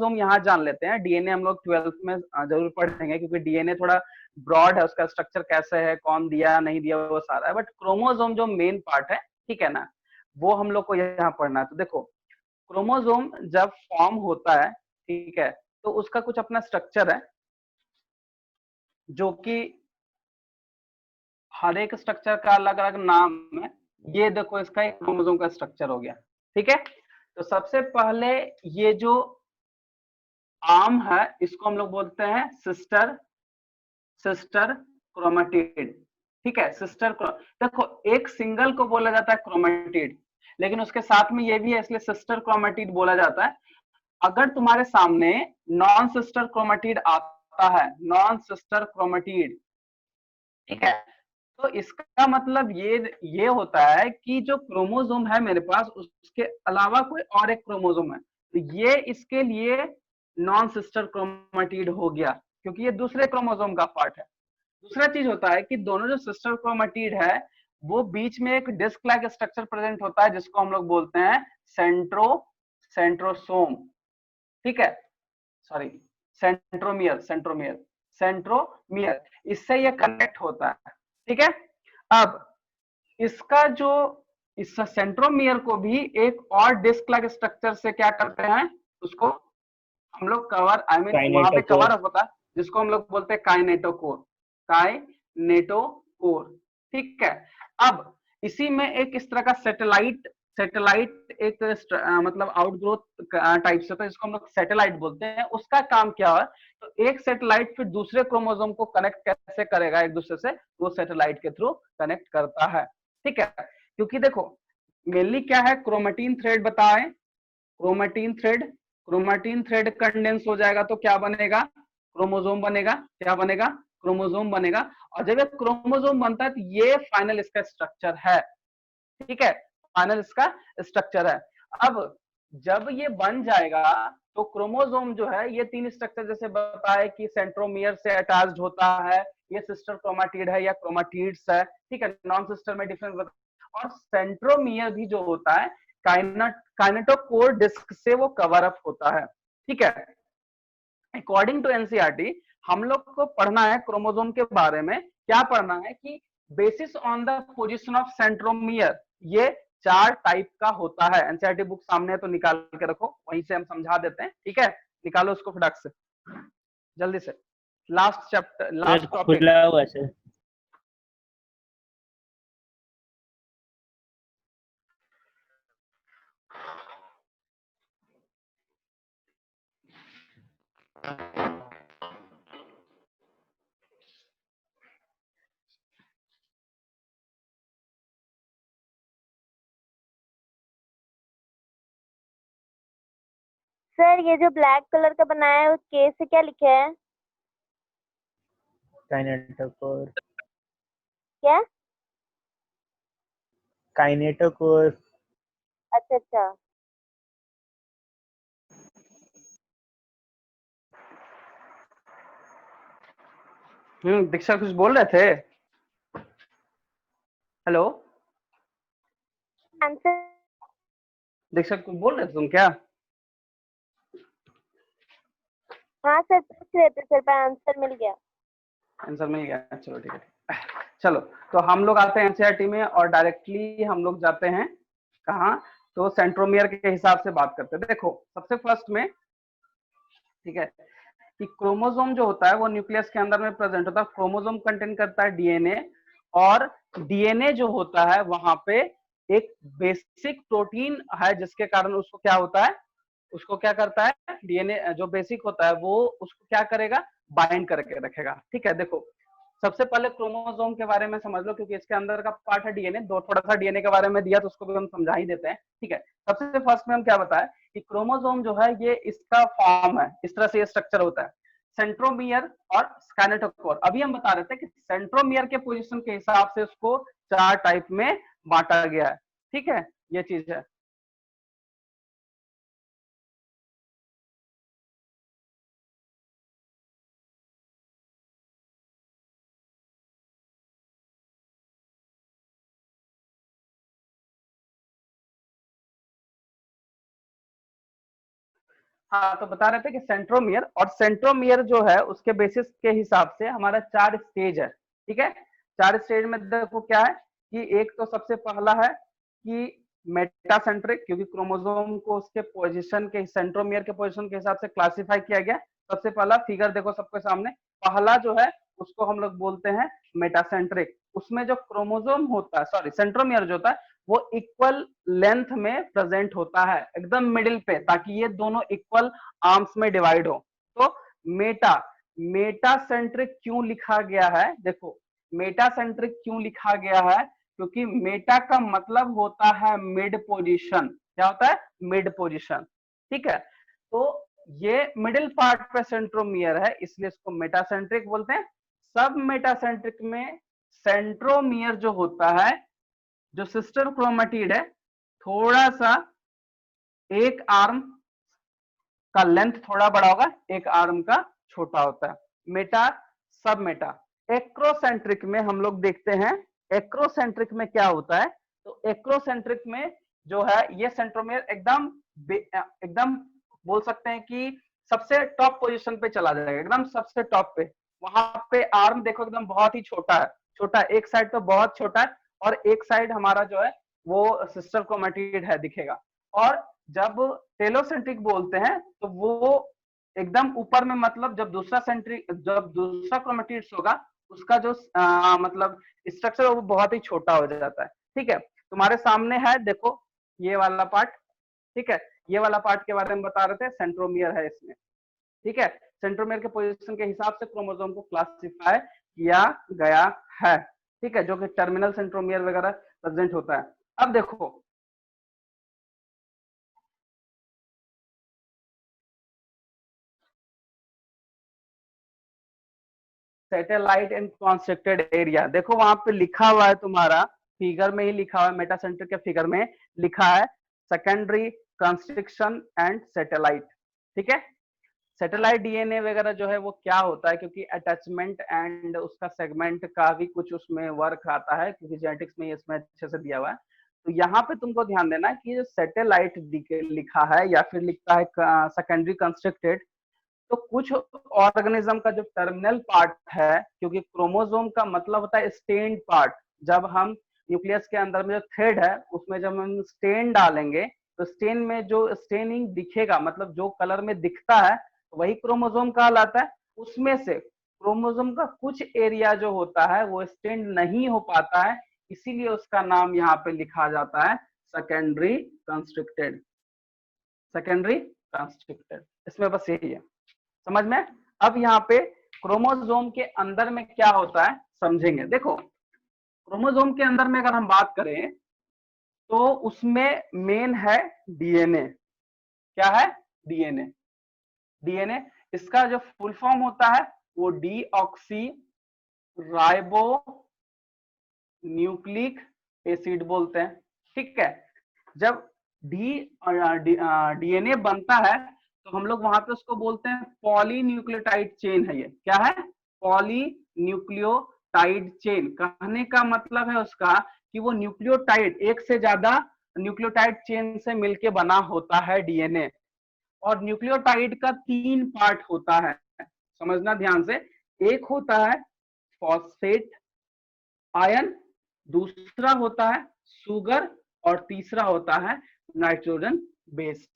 Chromosome यहाँ जान लेते हैं, डीएनए हम लोग 12th में जरूर पढ़ेंगे, क्योंकि डीएनए थोड़ा ब्रॉड है, उसका स्ट्रक्चर कैसे है, कौन दिया नहीं दिया वो सारा है, बट क्रोमोसोम जो मेन पार्ट है, ठीक है ना, वो हम लोग को यहाँ पढ़ना है। तो देखो क्रोमोसोम जब फॉर्म होता है, ठीक है, तो उसका कुछ अपना स्ट्रक्चर है, जो कि हर एक स्ट्रक्चर का अलग अलग नाम है। ये देखो इसका एक क्रोमोसोम का स्ट्रक्चर हो गया, ठीक है। तो सबसे पहले ये जो आर्म है इसको हम लोग बोलते हैं सिस्टर सिस्टर क्रोमेटिड, ठीक है। देखो एक सिंगल को बोला जाता है क्रोमेटिड, लेकिन उसके साथ में ये भी है, इसलिए सिस्टर क्रोमेटिड बोला जाता है। अगर तुम्हारे सामने नॉन सिस्टर क्रोमेटिड आता है, नॉन सिस्टर क्रोमेटिड, ठीक है, तो इसका मतलब ये होता है कि जो क्रोमोसोम है मेरे पास उसके अलावा कोई और एक क्रोमोसोम है, तो ये इसके लिए नॉन सिस्टर क्रोमेटिड हो गया, क्योंकि ये दूसरे क्रोमोसोम का पार्ट है। दूसरा चीज होता है कि दोनों जो सिस्टर क्रोमेटिड है वो बीच में एक डिस्क लाइक स्ट्रक्चर प्रेजेंट होता है, जिसको हम लोग बोलते हैं सेंट्रोसोम, ठीक है, सॉरी सेंट्रोमियर, इससे ये कनेक्ट होता है, ठीक है। अब इसका जो इस सेंट्रोमियर को भी एक और डिस्क लाइक स्ट्रक्चर से क्या करते हैं, उसको हम लोग कवर, आई मीन वहां पे कवर अप होता है, जिसको हम लोग बोलते हैं काइनेटोकोर, ठीक है। अब इसी में एक इस तरह का सैटेलाइट एक मतलब आउटग्रोथ टाइप से होता है, जिसको हम लोग सैटेलाइट बोलते हैं। उसका काम क्या है, तो एक सैटेलाइट फिर दूसरे क्रोमोसोम को कनेक्ट कैसे करेगा एक दूसरे से, वो सैटेलाइट के थ्रू कनेक्ट करता है, ठीक है। क्योंकि देखो मेनली क्या है, क्रोमेटिन थ्रेड बताएं, क्रोमेटिन थ्रेड कंडेंस हो जाएगा तो क्या बनेगा, क्रोमोसोम बनेगा, क्या बनेगा, क्रोमोसोम बनेगा। और जब ये क्रोमोसोम बनता है तो ये फाइनल इसका स्ट्रक्चर है, ठीक है, फाइनल इसका स्ट्रक्चर है। अब जब ये बन जाएगा तो क्रोमोसोम जो है ये तीन स्ट्रक्चर जैसे बताए कि सेंट्रोमियर से अटैच्ड होता है, ये सिस्टर क्रोमेटिड है या क्रोमेटिड्स है, ठीक है, नॉन सिस्टर में डिफरेंस बता। और सेंट्रोमियर भी जो होता है काइनेटोकोर डिस्क से वो कवर अप होता है, ठीक है। अकॉर्डिंग टू एनसीईआरटी हम लोग को पढ़ना है क्रोमोसोम के बारे में, क्या पढ़ना है कि basis on the position of centromere ये 4 टाइप का होता है। एनसीईआरटी बुक सामने है तो निकाल के रखो, वहीं से हम समझा देते हैं, ठीक है, निकालो उसको फटाक से जल्दी से। लास्ट चैप्टर, लास्ट टॉपिक खुला हुआ सर। सर ये जो ब्लैक कलर का बनाया है उस के से क्या लिखा है, काइनेटोकोर। क्या? काइनेटोकोर। अच्छा अच्छा। दीक्षा कुछ बोल रहे थे, हेलो आंसर। दीक्षा कुछ बोल रहे थे तुम क्या? हाँ सर पूछ रहे थे सर, पर आंसर मिल गया। आंसर मिल गया, चलो ठीक है। चलो तो हम लोग आते हैं एनसीईआरटी में और डायरेक्टली हम लोग जाते हैं कहाँ, तो सेंट्रोमियर के हिसाब से बात करते हैं। देखो सबसे फर्स्ट में, ठीक है, कि क्रोमोसोम जो होता है वो न्यूक्लियस के अंदर में प्रेजेंट होता है। क्रोमोसोम कंटेन करता है डीएनए, और डीएनए जो होता है वहां पे एक बेसिक प्रोटीन है, जिसके कारण उसको क्या होता है, उसको क्या करता है, डीएनए जो बेसिक होता है वो उसको क्या करेगा, बाइंड करके रखेगा, ठीक है। देखो सबसे पहले क्रोमोसोम के बारे में समझ लो, क्योंकि इसके अंदर का पार्ट है डीएनए, दो थोड़ा सा डीएनए के बारे में दिया तो उसको भी हम समझा ही देते हैं, ठीक है। सबसे फर्स्ट में हम क्या बताएं कि क्रोमोसोम जो है ये इसका फॉर्म है, इस तरह से ये स्ट्रक्चर होता है, सेंट्रोमियर और काइनेटोकोर। अभी हम बता रहे थे कि सेंट्रोमियर के पोजीशन के हिसाब से उसको 4 टाइप में बांटा गया है, ठीक है, ये चीज है। हाँ तो बता रहे थे कि सेंट्रोमियर, और सेंट्रोमियर जो है उसके बेसिस के हिसाब से हमारा 4 स्टेज है, ठीक है। 4 स्टेज में देखो क्या है कि एक तो सबसे पहला है कि मेटासेंट्रिक, क्योंकि क्रोमोसोम को उसके पोजीशन के, सेंट्रोमियर के पोजीशन के हिसाब से क्लासिफाई किया गया। सबसे पहला फिगर देखो सबके सामने, पहला जो है उसको हम लोग बोलते हैं मेटासेंट्रिक। उसमें जो क्रोमोसोम होता है, सॉरी सेंट्रोमियर जो होता है वो इक्वल लेंथ में प्रेजेंट होता है, एकदम मिडिल पे, ताकि ये दोनों इक्वल आर्म्स में डिवाइड हो। तो मेटा, मेटासेंट्रिक क्यों लिखा गया है, देखो मेटासेंट्रिक क्यों लिखा गया है, क्योंकि मेटा का मतलब होता है मिड पोजीशन। क्या होता है? मिड पोजीशन, ठीक है। तो ये मिडिल पार्ट पे सेंट्रोमियर है, इसलिए इसको मेटासेंट्रिक बोलते हैं। सब मेटासेंट्रिक में सेंट्रोमियर जो होता है, जो सिस्टर क्रोमेटिड है, थोड़ा सा एक आर्म का लेंथ थोड़ा बड़ा होगा, एक आर्म का छोटा होता है। मेटा, सब मेटा। एक्रोसेंट्रिक में हम लोग देखते हैं, एक्रोसेंट्रिक में क्या होता है, तो एक्रोसेंट्रिक में जो है ये सेंट्रोमियर एकदम एकदम बोल सकते हैं कि सबसे टॉप पोजीशन पे चला जाएगा, एकदम सबसे टॉप पे। वहां पे आर्म देखो एकदम बहुत ही छोटा है, छोटा, एक साइड तो बहुत छोटा है और एक साइड हमारा जो है वो सिस्टर क्रोमेटिड है दिखेगा। और जब टेलोसेंट्रिक बोलते हैं तो वो एकदम ऊपर में, मतलब जब दूसरा क्रोमेटिड्स होगा उसका जो मतलब स्ट्रक्चर वो बहुत ही छोटा हो जाता है, ठीक है। तुम्हारे सामने है देखो ये वाला पार्ट, ठीक है। ये वाला पार्ट के बारे में बता रहे थे, सेंट्रोमियर है इसमें, ठीक है। सेंट्रोमियर के पोजीशन के हिसाब से क्रोमोसोम को क्लासिफाई किया गया है, ठीक है, जो कि टर्मिनल सेंट्रोमियर वगैरह प्रेजेंट होता है। अब देखो सैटेलाइट एंड कॉन्स्ट्रिक्टेड एरिया, देखो वहां पे लिखा हुआ है, तुम्हारा फिगर में ही लिखा हुआ है, मेटासेंट्रिक के फिगर में लिखा है सेकेंडरी कंस्ट्रिक्शन एंड सैटेलाइट, ठीक है। सैटेलाइट डीएनए वगैरह जो है वो क्या होता है, क्योंकि अटैचमेंट एंड उसका सेगमेंट का भी कुछ उसमें वर्क आता है, क्योंकि जेनेटिक्स में इसमें अच्छे से दिया हुआ है। तो यहाँ पे तुमको ध्यान देना कि जो सैटेलाइट लिखा है या फिर लिखता है सेकेंडरी कंस्ट्रक्टेड, तो कुछ ऑर्गेनिज्म का जो टर्मिनल पार्ट है, क्योंकि क्रोमोसोम का मतलब होता है स्टेन्ड पार्ट, जब हम न्यूक्लियस के अंदर में जो थ्रेड है उसमें जब हम स्टेन डालेंगे तो स्टेन में जो स्टेनिंग दिखेगा, मतलब जो कलर में दिखता है वही क्रोमोसोम कहलाता है। उसमें से क्रोमोसोम का कुछ एरिया जो होता है वो स्टेन नहीं हो पाता है, इसीलिए उसका नाम यहाँ पे लिखा जाता है सेकेंडरी कंस्ट्रक्टेड, सेकेंडरी कंस्ट्रक्टेड। इसमें बस यही है, समझ में। अब यहाँ पे क्रोमोसोम के अंदर में क्या होता है समझेंगे। देखो क्रोमोसोम के अंदर में अगर हम बात करें तो उसमें मेन है डीएनए। क्या है? डीएनए। डीएनए, इसका जो फुल फॉर्म होता है वो डीऑक्सी राइबो न्यूक्लिक एसिड बोलते हैं, ठीक है। जब डीएनए बनता है तो हम लोग वहां पे उसको बोलते हैं पॉलीन्यूक्लियोटाइड चेन है। ये क्या है? Polynucleotide chain. कहने का मतलब है उसका कि वो न्यूक्लियोटाइड, एक से ज्यादा न्यूक्लियोटाइड चेन से मिलके बना होता है डीएनए। और न्यूक्लियोटाइड का 3 पार्ट होता है, समझना ध्यान से। एक होता है फॉस्फेट आयन, दूसरा होता है सुगर, और तीसरा होता है नाइट्रोजन बेस।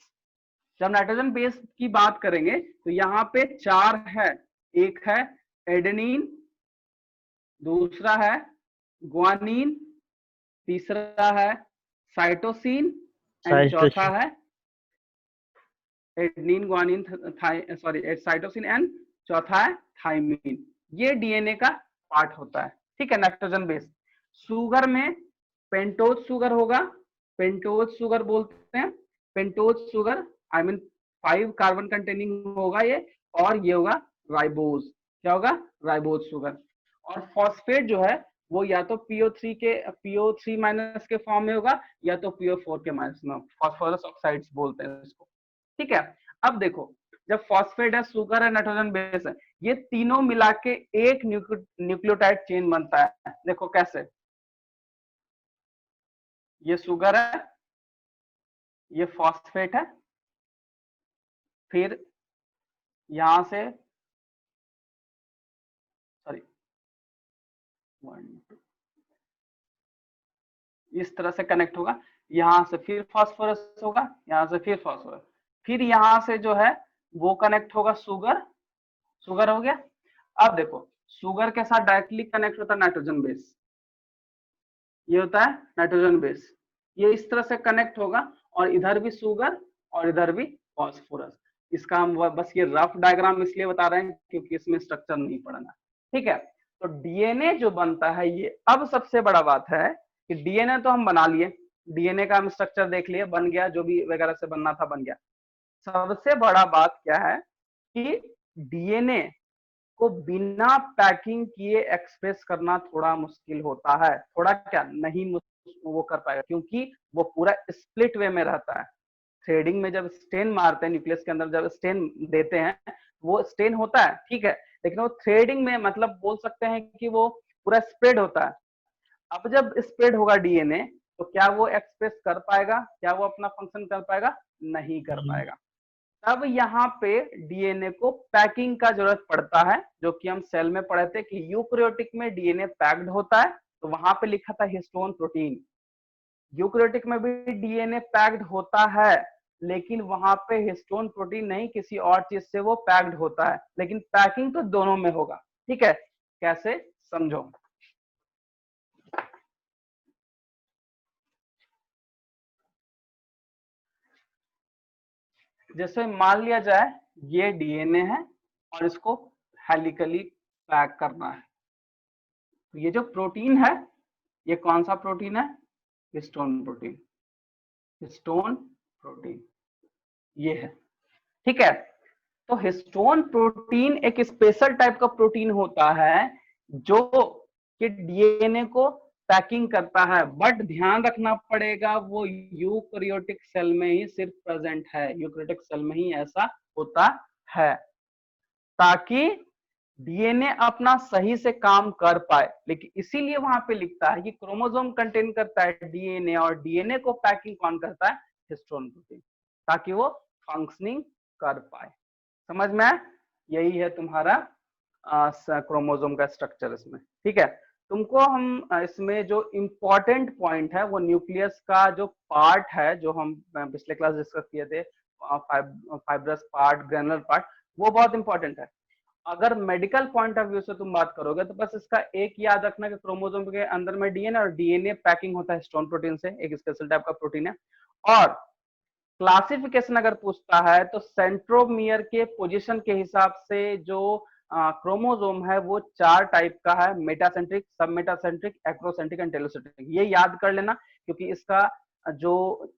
जब नाइट्रोजन बेस की बात करेंगे तो यहाँ पे 4 है। एक है एडेनिन, दूसरा है ग्वानिन, तीसरा है साइटोसिन एंड चौथा है एडेनिन ग्वानिन साइटोसिन एंड चौथा है थाइमिन। ये डीएनए का पार्ट होता है, ठीक है, नाइट्रोजन बेस। शुगर में पेंटोज शुगर होगा, पेंटोज शुगर बोलते हैं। Pentose sugar I mean 5 carbon containing होगा ये, और ये होगा राइबोज। क्या होगा? Ribose sugar. और फॉस्फेट जो है वो या तो PO3 माइनस के फॉर्म में होगा या तो PO4 के माइनस में, फॉस्फोरस ऑक्साइड्स बोलते हैं इसको, ठीक है। अब देखो जब फॉस्फेट है, शुगर है, नाइट्रोजन बेस है, ये तीनों मिला के एक न्यूक्लियोटाइड चेन बनता है। देखो कैसे, ये शुगर है, ये फॉस्फेट है, फिर यहां से सॉरी 1 2 इस तरह से कनेक्ट होगा, यहां से फिर फास्फोरस होगा, यहां से फिर फास्फोरस, फिर यहां से जो है वो कनेक्ट होगा शुगर, शुगर हो गया। अब देखो शुगर के साथ डायरेक्टली कनेक्ट होता है नाइट्रोजन बेस, ये होता है नाइट्रोजन बेस, ये इस तरह से कनेक्ट होगा और इधर भी शुगर और इधर भी फास्फोरस। इसका हम बस ये रफ डायग्राम इसलिए बता रहे हैं क्योंकि इसमें स्ट्रक्चर नहीं पढ़ना, ठीक है। तो डीएनए जो बनता है ये, अब सबसे बड़ा बात है कि डीएनए तो हम बना लिए, डीएनए का हम स्ट्रक्चर देख लिए, बन गया, जो भी वगैरह से बनना था बन गया। सबसे बड़ा बात क्या है कि डीएनए को बिना पैकिंग किए एक्सप्रेस करना थोड़ा मुश्किल होता है, थोड़ा क्या नहीं वो कर पाएगा, क्योंकि वो पूरा स्प्लिट वे में रहता है। थ्रेडिंग में जब स्टेन मारते हैं, न्यूक्लियस के अंदर जब स्टेन देते हैं, वो स्टेन होता है, ठीक है, लेकिन वो थ्रेडिंग में मतलब बोल सकते हैं कि वो पूरा स्प्रेड होता है। अब जब स्प्रेड होगा डीएनए, तो क्या वो एक्सप्रेस कर पाएगा, क्या वो अपना फंक्शन कर पाएगा? नहीं कर पाएगा। अब यहाँ पे डीएनए को पैकिंग का जरूरत पड़ता है, जो कि हम सेल में पढ़े थे कि यूकैरियोटिक में डीएनए पैक्ड होता है, तो वहां पे लिखा था हिस्टोन प्रोटीन। यूकैरियोटिक में भी डीएनए पैक्ड होता है, लेकिन वहां पे हिस्टोन प्रोटीन नहीं, किसी और चीज से वो पैक्ड होता है, लेकिन पैकिंग तो दोनों में होगा, ठीक है। कैसे, समझो। जैसे मान लिया जाए ये डीएनए है और इसको हेलिकली पैक करना है, तो ये जो प्रोटीन है, ये कौन सा प्रोटीन है? हिस्टोन प्रोटीन, हिस्टोन प्रोटीन ये है, ठीक है। तो हिस्टोन प्रोटीन एक स्पेशल टाइप का प्रोटीन होता है जो कि डीएनए को पैकिंग करता है, बट ध्यान रखना पड़ेगा वो यूकैरियोटिक सेल में ही सिर्फ प्रेजेंट है, यूकैरियोटिक सेल में ही ऐसा होता है, ताकि डीएनए अपना सही से काम कर पाए। लेकिन इसीलिए वहां पे लिखता है कि क्रोमोसोम कंटेन करता है डीएनए, और डीएनए को पैकिंग कौन करता है? हिस्टोन प्रोटीन, ताकि वो फंक्शनिंग कर पाए। समझ में आया? यही है तुम्हारा क्रोमोसोम का स्ट्रक्चर इसमें, ठीक है। तुमको हम इसमें जो इम्पोर्टेंट पॉइंट है वो न्यूक्लियस का जो पार्ट है, जो हम पिछले क्लास डिस्कस किए थे, फाइब्रस पार्ट, ग्रेनुलर पार्ट, वो बहुत इंपॉर्टेंट है। अगर मेडिकल पॉइंट ऑफ व्यू से तुम बात करोगे तो बस इसका एक याद रखना कि क्रोमोसोम के अंदर में डीएनए, और डीएनए पैकिंग होता है हिस्टोन प्रोटीन से, एक स्पेशल टाइप का प्रोटीन है। और क्लासिफिकेशन अगर पूछता है तो सेंट्रोमियर के पोजीशन के हिसाब से जो क्रोमोसोम है वो 4 टाइप का है: मेटासेंट्रिक, सब मेटासेंट्रिक, एक्रोसेंट्रिक एंड टेलोसेंट्रिक। ये याद कर लेना, क्योंकि इसका जो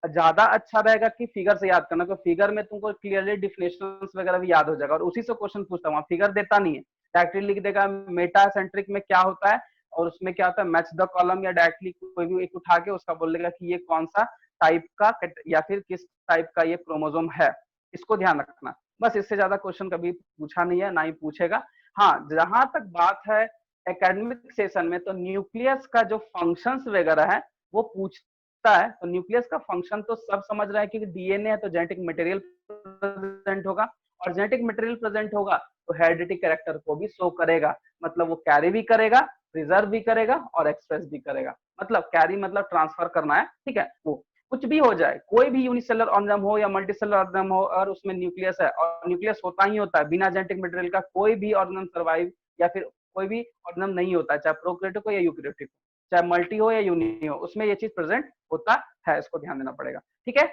ज्यादा अच्छा रहेगा कि फिगर से याद करना, क्योंकि फिगर में तुमको क्लियरली डिफिनेशंस वगैरह भी याद हो जाएगा, और उसी से क्वेश्चन पूछता हूँ, फिगर देता नहीं है, डायरेक्टली लिख देगा मेटासेंट्रिक में क्या होता है और उसमें क्या होता है, मैच द कॉलम, या डायरेक्टली कोई भी एक उठा के उसका बोल देगा कि ये कौन सा टाइप का या फिर किस टाइप का ये क्रोमोसोम है। इसको ध्यान रखना, बस इससे ज्यादा क्वेश्चन कभी पूछा नहीं है, ना ही पूछेगा। हाँ, जहां तक बात है एकेडमिक सेशन में, तो न्यूक्लियस का जो फंक्शंस वगैरह है वो पूछता है। तो न्यूक्लियस का फंक्शन तो सब समझ रहे हैं कि डीएनए है तो जेनेटिक मटेरियल प्रेजेंट होगा, और जेनेटिक मटेरियल प्रेजेंट होगा तो हेरिडिटी कैरेक्टर को भी शो करेगा, मतलब वो कैरी भी करेगा, प्रिजर्व भी करेगा और एक्सप्रेस भी करेगा। मतलब कैरी मतलब ट्रांसफर करना है, ठीक है। वो कुछ भी हो जाए, कोई भी यूनिसेलर ऑर्गेनिज्म हो या मल्टीसेलर ऑर्गेनिज्म हो, और उसमें न्यूक्लियस है, और न्यूक्लियस होता ही होता है, बिना जेनेटिक मटेरियल का कोई भी ऑर्गेनिज्म सर्वाइव, या फिर कोई भी ऑर्गेनिज्म नहीं होता है, चाहे प्रोकैरियोटिक हो या यूकैरियोटिक हो, चाहे मल्टी हो या यूनि हो, उसमें ये चीज प्रेजेंट होता है, इसको ध्यान देना पड़ेगा, ठीक है।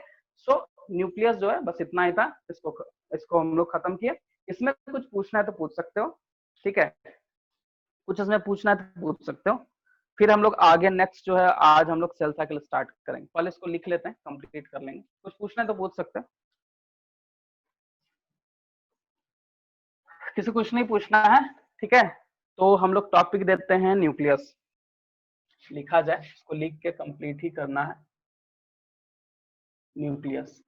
सो न्यूक्लियस जो है बस इतना ही था, इसको हम लोग खत्म किए। इसमें कुछ पूछना है तो पूछ सकते हो, ठीक है, कुछ इसमें पूछना है तो पूछ सकते हो। फिर हम लोग आगे नेक्स्ट जो है, आज हम लोग सेल साइकिल स्टार्ट करेंगे, पहले इसको लिख लेते हैं, कंप्लीट कर लेंगे। कुछ पूछना है तो पूछ सकते हो, किसी कुछ नहीं पूछना है, ठीक है। तो हम लोग टॉपिक देते हैं न्यूक्लियस, लिखा जाए, इसको लिख के कंप्लीट ही करना है, न्यूक्लियस।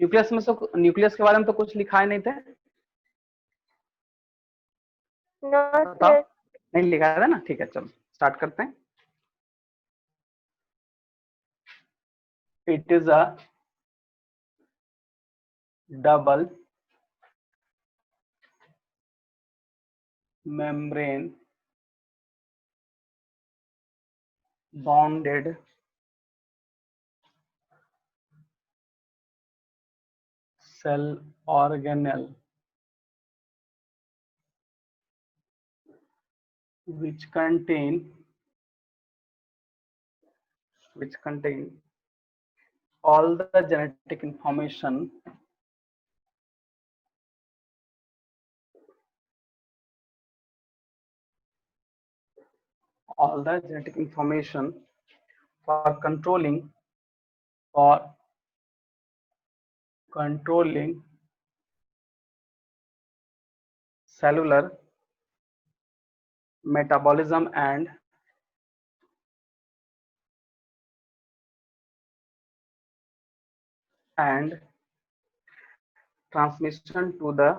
न्यूक्लियस में तो न्यूक्लियस के बारे में तो कुछ लिखा ही नहीं थे, नो बताओ। सर। नहीं लिखा था ना, ठीक है चलो स्टार्ट करते हैं। It is a double membrane bonded cell organelle which contain all the genetic information for controlling cellular metabolism and transmission to the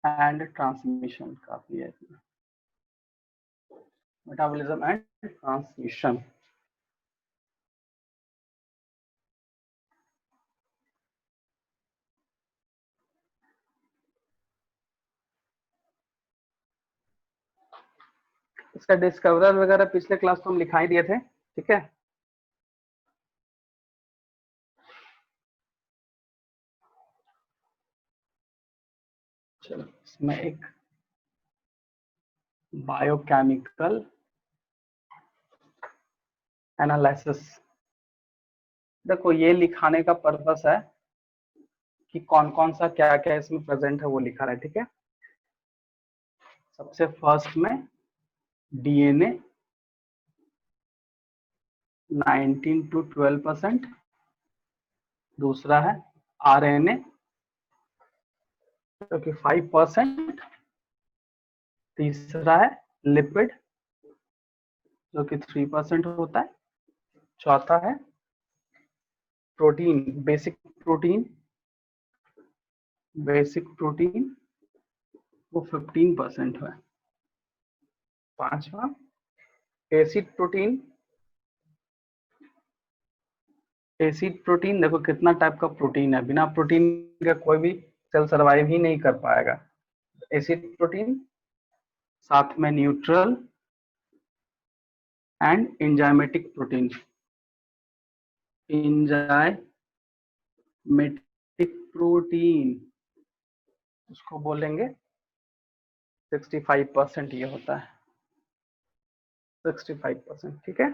and transmission काफी है इसमें, metabolism and transmission। इसका डिस्कवरर वगैरह पिछले क्लास को हम लिखाई दिए थे, ठीक है। चलो इसमें एक बायोकेमिकल एनालिसिस, देखो ये लिखाने का पर्पस है कि कौन कौन सा क्या क्या इसमें प्रेजेंट है वो लिखा रहा है, ठीक है। सबसे फर्स्ट में डीएनए 19 to 12%, दूसरा है आरएनए जो कि 5%, तीसरा है लिपिड जो कि 3% होता है, चौथा है प्रोटीन, बेसिक प्रोटीन वो 15% है, पांचवा एसिड प्रोटीन देखो कितना टाइप का प्रोटीन है, बिना प्रोटीन का कोई भी सेल सर्वाइव ही नहीं कर पाएगा। एसिड प्रोटीन, साथ में neutral and enzymatic protein, enzymatic protein उसको बोलेंगे 65%, ये होता है 65%, ठीक है।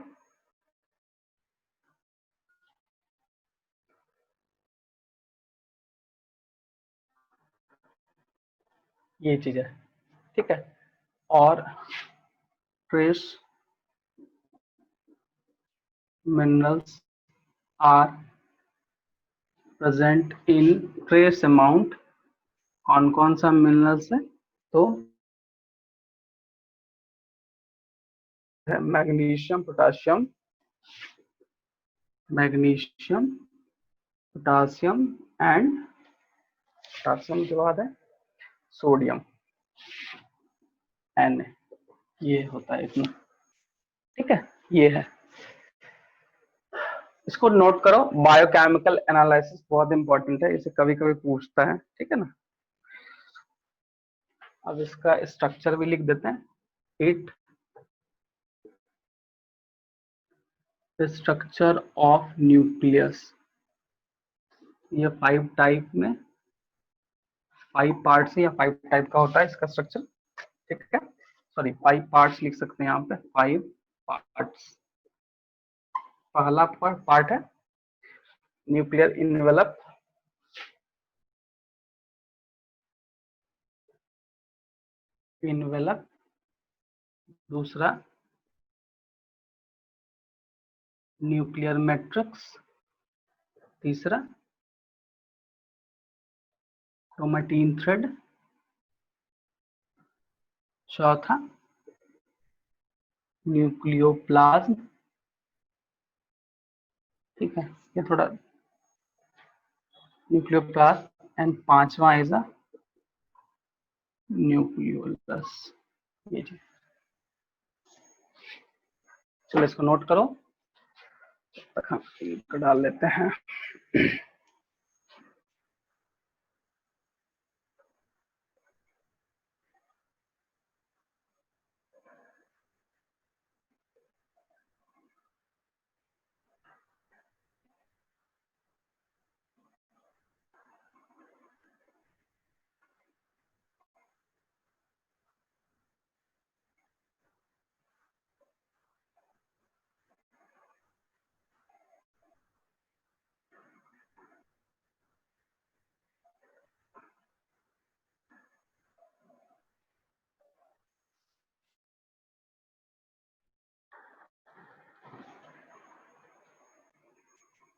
ये चीज है, ठीक है। और trace minerals are present in trace amount, कौन कौन सा मिनरल्स है, तो मैग्नीशियम पोटासियम एंड पोटासियम के बाद है सोडियम Na, ये होता है इतना, ठीक है। ये है, इसको नोट करो, बायोकेमिकल एनालिसिस बहुत इंपॉर्टेंट है, इसे कभी कभी पूछता है, ठीक है ना। अब इसका स्ट्रक्चर भी लिख देते हैं, इट स्ट्रक्चर ऑफ न्यूक्लियस, ये 5 टाइप में 5 पार्ट्स या 5 टाइप का होता है इसका स्ट्रक्चर, ठीक है। सॉरी 5 पार्ट्स लिख सकते हैं यहाँ पे, 5 पार्ट्स। पहला पार्ट है न्यूक्लियर इनवेलप, दूसरा न्यूक्लियर मैट्रिक्स, तीसरा क्रोमेटिन थ्रेड, चौथा न्यूक्लियोप्लाज्म, ठीक है। ये थोड़ा न्यूक्लियोप्लास्ट एंड पांचवा इज अ न्यूक्लियोलस। ये चीज, चलो इसको नोट करो, हम डाल लेते हैं।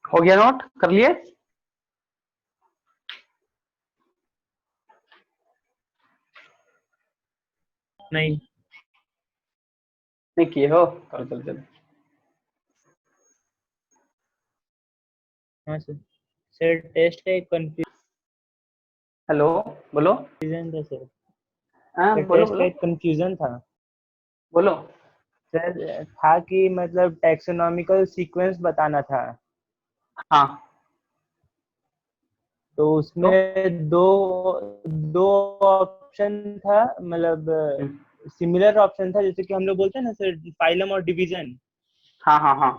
हो गया नोट कर लिए? नहीं नहीं किए हो? करो चल चल। हाँ सर टेस्ट का एक कंफ्यूजन हेलो, बोलो। था सर। हाँ सर बोलो टेस्ट का बोलो एक कंफ्यूजन था बोलो। सर, था कि मतलब टैक्सोनॉमिकल सीक्वेंस बताना था। हाँ तो तो उसमें दो दो ऑप्शन था, मतलब सिमिलर ऑप्शन था, जैसे कि हम लोग बोलते हैं ना सर, फाइलम और डिवीजन। हाँ हाँ हाँ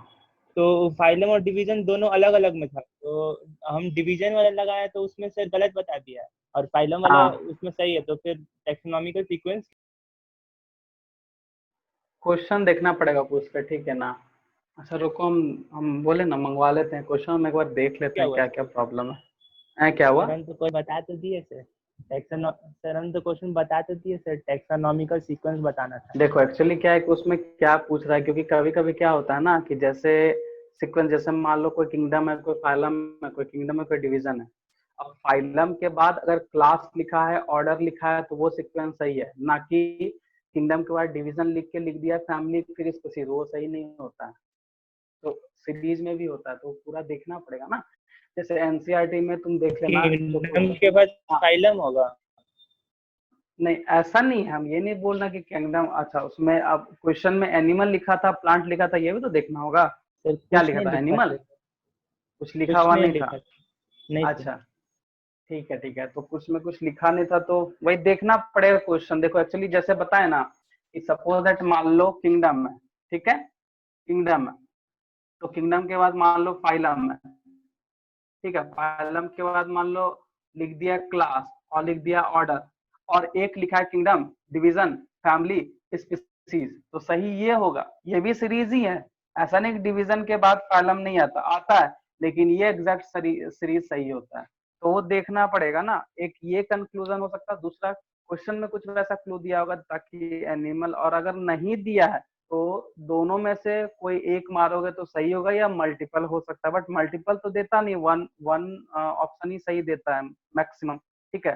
तो फाइलम और डिवीजन दोनों अलग अलग में था, तो हम डिवीजन वाला लगाया तो उसमें सर गलत बता दिया, और फाइलम वाला हाँ, उसमें सही है, तो फिर टैक्सोनॉमिकल सीक्वेंस क्वेश्चन देखना पड़ेगा पूछ के, ठीक है ना? अच्छा रुको, हम बोले ना मंगवा लेते हैं क्वेश्चन, हम एक बार देख लेते क्या हैं हुआ क्या सर? क्या प्रॉब्लम है। क्या हुआ? सर हम तो कोई बता तो दिए सर, सर हम तो क्वेश्चन बता तो दिए सर, टैक्सोनॉमिकल सीक्वेंस बताना था। देखो एक्चुअली क्या है कि उसमें क्या पूछ रहा है, क्योंकि कभी कभी क्या होता है ना कि जैसे सीक्वेंस, जैसे मान लो कोई किंगडम है, कोई फाइलम है, कोई किंगडम है, कोई डिवीजन है। अब फाइलम के बाद अगर क्लास लिखा है, ऑर्डर लिखा है, तो वो सीक्वेंस सही है, ना कि किंगडम के बाद डिवीजन लिख के लिख दिया फैमिली फिर स्पीसीज, वो सही नहीं होता है। तो सीरीज में भी होता है, तो पूरा देखना पड़ेगा ना। जैसे एनसीईआरटी में तुम देख लेना जो किंगडम के क्वेश्चन। बाद हाँ, फाइलम होगा। नहीं ऐसा नहीं है, हम ये नहीं बोलना कि किंगडम। अच्छा उसमें अब क्वेश्चन में एनिमल लिखा था, प्लांट लिखा था, ये भी तो देखना होगा। सर क्या कुछ लिखा नहीं था? लिखा एनिमल सर, कुछ लिखा कुछ हुआ नहीं नहीं था? लिखा, नहीं सर। अच्छा ठीक है ठीक है, तो कुछ में कुछ लिखा नहीं था, तो वही देखना पड़ेगा क्वेश्चन। देखो एक्चुअली जैसे बताए ना कि सपोज दैट मान लो किंगडम है, ठीक है, किंगडम है, तो किंगडम के बाद मान लो फाइलम है, ठीक है, फाइलम के बाद मान लो लिख दिया क्लास और लिख दिया ऑर्डर, और एक लिखा है किंगडम, डिवीजन, फैमिली, स्पीसीज, तो सही ये होगा। ये भी सीरीज ही है, ऐसा नहीं कि डिवीजन के बाद फाइलम नहीं आता, आता है, लेकिन ये एग्जैक्ट सीरीज सही होता है। तो वो देखना पड़ेगा ना, एक ये कंक्लूजन हो सकता है, दूसरा क्वेश्चन में कुछ वैसा क्लू दिया होगा ताकि एनिमल, और अगर नहीं दिया है तो दोनों में से कोई एक मारोगे तो सही होगा, या मल्टीपल हो सकता है, बट मल्टीपल तो देता नहीं, वन वन ऑप्शन ही सही देता है मैक्सिमम, ठीक है।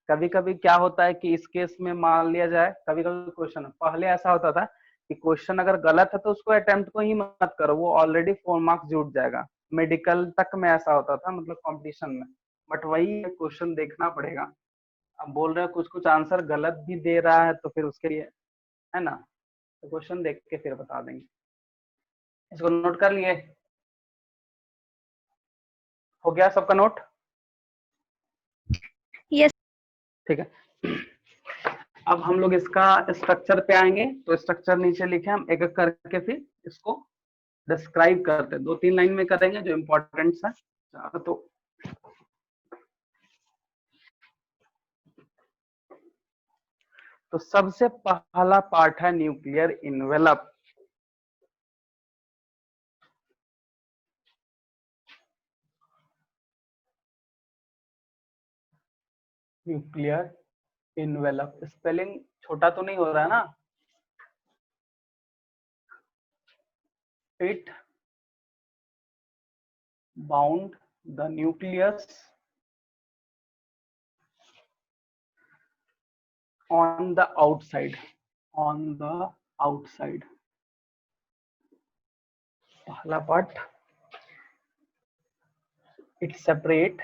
कभी कभी क्या होता है कि इस केस में मान लिया जाए, कभी कभी क्वेश्चन पहले ऐसा होता था कि क्वेश्चन अगर गलत है तो उसको अटेम्प्ट को ही मत करो, वो ऑलरेडी 4 मार्क्स जुट जाएगा। मेडिकल तक में ऐसा होता था, मतलब कंपटीशन में। बट वही क्वेश्चन देखना पड़ेगा। अब बोल रहे हो कुछ कुछ आंसर गलत भी दे रहा है, तो फिर उसके लिए, है ना, तो क्वेश्चन देख के फिर बता देंगे। इसको नोट कर लिए? हो गया सबका नोट? यस। ठीक है। अब हम लोग इसका स्ट्रक्चर पे आएंगे, तो स्ट्रक्चर नीचे लिखे, हम एक एक करके फिर इसको डिस्क्राइब करते हैं, 2-3 लाइन में करेंगे जो इम्पोर्टेंट है। तो सबसे पहला पार्ट है nuclear envelope. Nuclear envelope, spelling छोटा तो नहीं हो रहा है ना? It bound the nucleus on the outside, on the outside, पहला part. it separate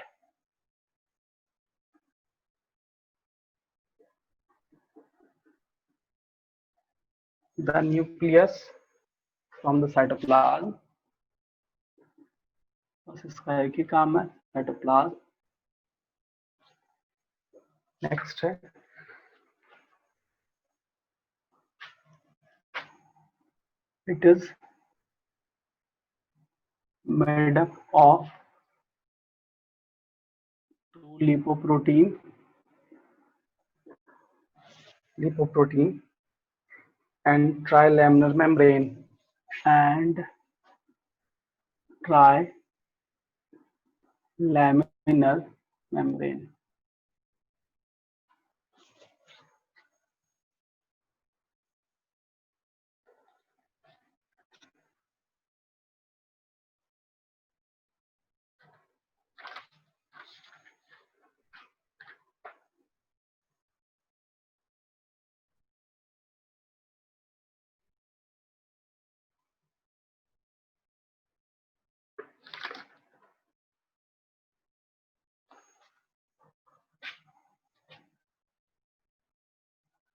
the nucleus from the cytoplasm, बस इसका एक ही काम है, cytoplasm. नेक्स्ट है it is made up of two lipoprotein and trilaminar membrane and trilaminar membrane.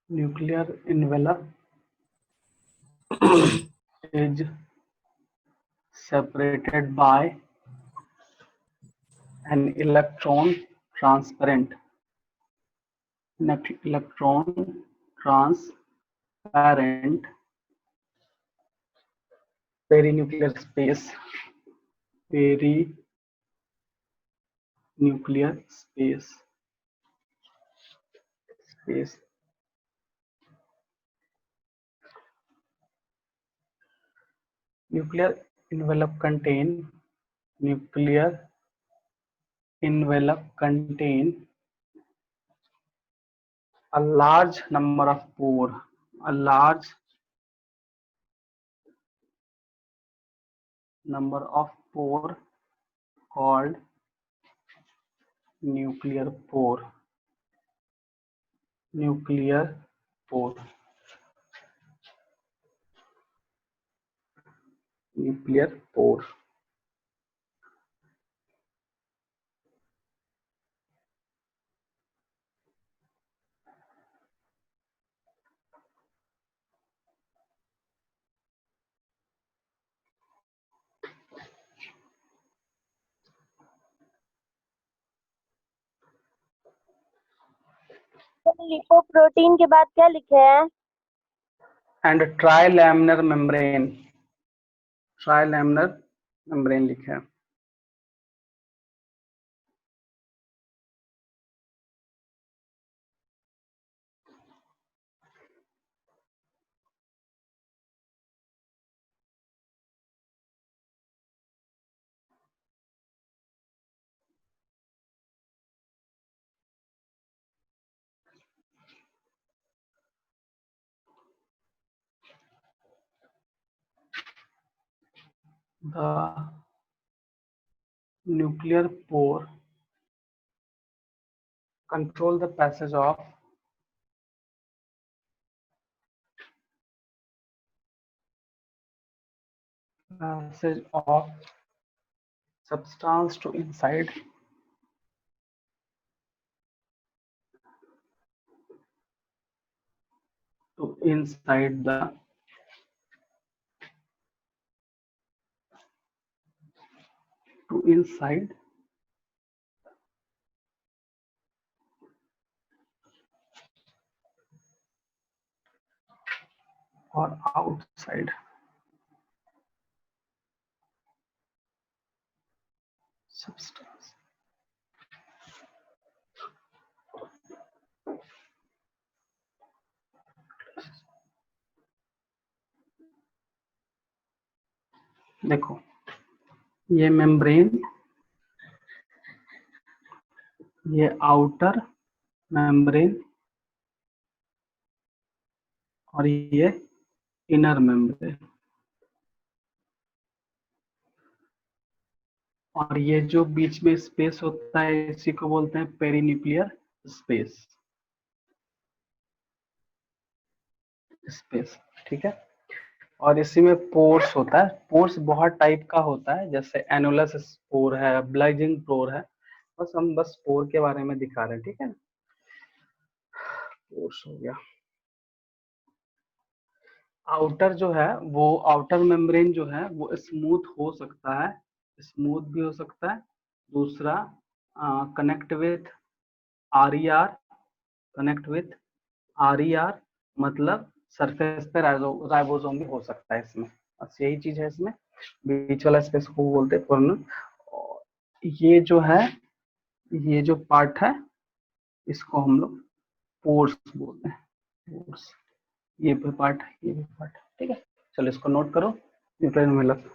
Nuclear envelope is separated by an electron transparent perinuclear space. Nuclear envelope contain a large number of pore, called nuclear pore. Lipoprotein के बाद क्या लिखे हैं? And trilaminar membrane लिखे हैं. The nuclear pore control the passage of substance to inside or outside substance. देखो ये membrane, ये आउटर मेम्ब्रेन और ये इनर मेम्ब्रेन, और ये जो बीच में स्पेस होता है इसी को बोलते हैं पेरिन्यूक्लियर स्पेस. ठीक है. और इसी में पोर्स होता है. पोर्स बहुत टाइप का होता है, जैसे एनुलस पोर है, ब्लाइजिंग पोर है. हम बस पोर के बारे में दिखा रहे हैं. ठीक है ना. पोर्स हो गया. आउटर जो है वो आउटर मेम्ब्रेन जो है वो स्मूथ हो सकता है, स्मूथ भी हो सकता है। दूसरा connect with RER, connect with RER मतलब सरफेस पे राइबोसोम भी हो सकता है इसमें, बस यही चीज है इसमें। बीच वाला स्पेस को बोलते हैं कॉर्नर। ये जो है, ये जो पार्ट है इसको हम लोग पोर्स बोलते हैं, पोर्स। ये भी पार्ट है, ये भी पार्ट है, ठीक है। चलो इसको नोट करो, न्यूक्लियर एनवेलप।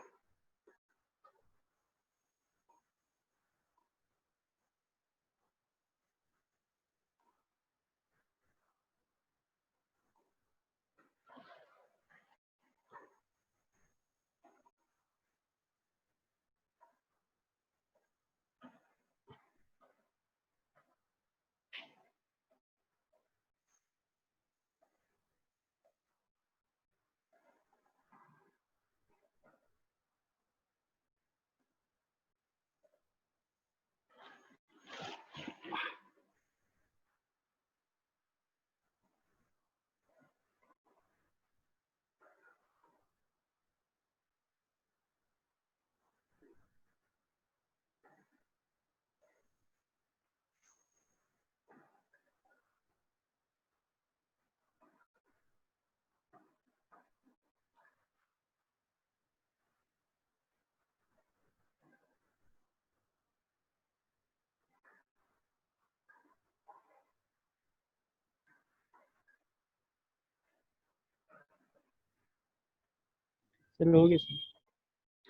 चलो हो गया सर।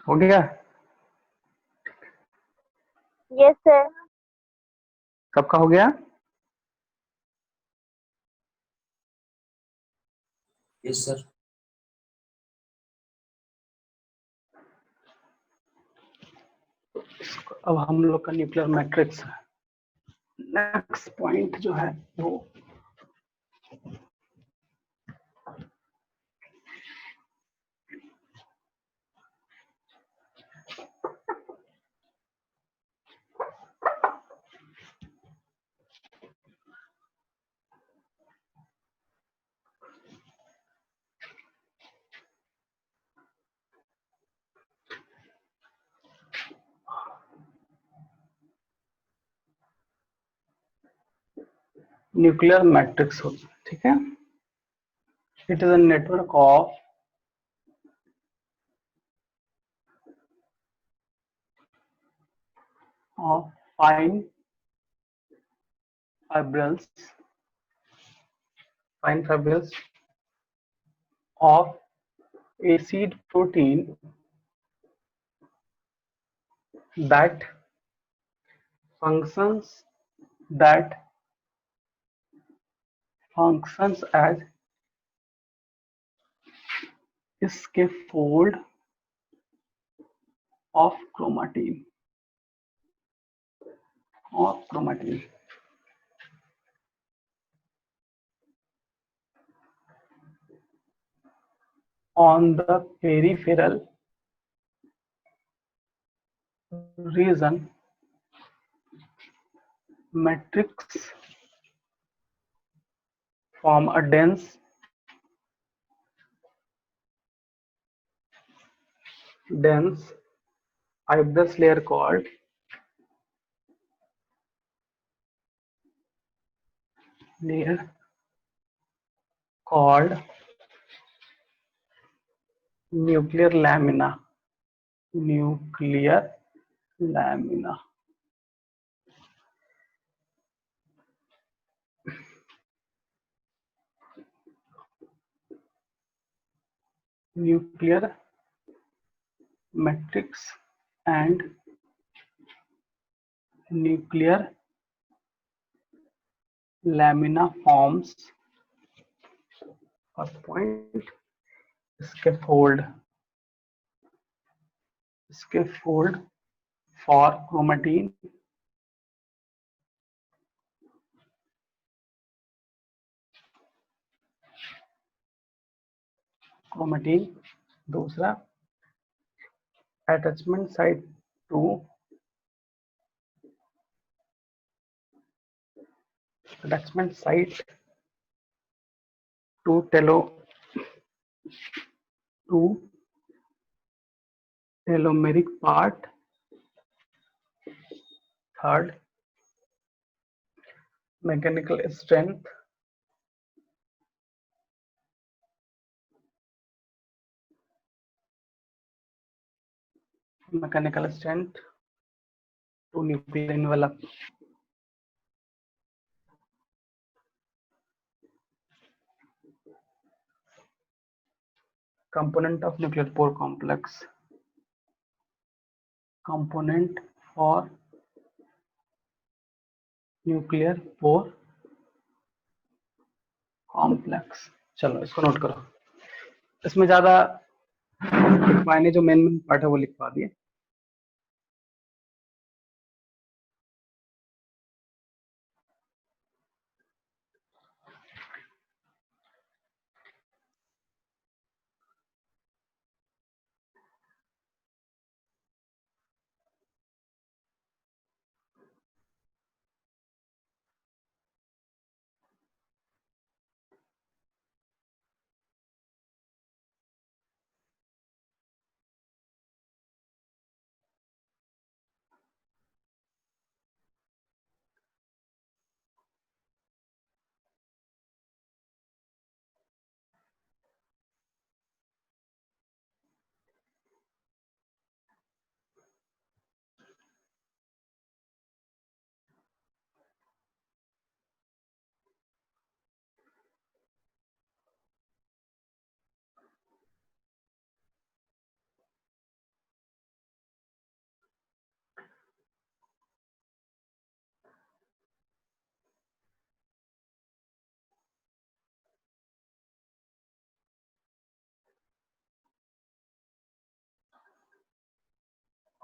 हो गया? Yes sir. सबका हो गया? Yes sir. अब हम लोग का न्यूक्लियर मैट्रिक्स है। नेक्स्ट पॉइंट जो है वो न्यूक्लियर मैट्रिक्स होता है, ठीक है। It is a network of fine fibrils, fine fibrils of acid protein that functions that functions as scaffold of chromatin, of chromatin. On the peripheral region, matrix form a dense fibrous layer called nuclear lamina, nuclear lamina. Nuclear matrix and nuclear lamina forms first point scaffold for chromatin दूसरा attachment site to to telomeric part, third mechanical strength, to nuclear envelope. Component of nuclear pore complex, component for nuclear pore complex। चलो इसको note करो, इसमें ज्यादा मैंने जो main part है वो लिखवा दिए।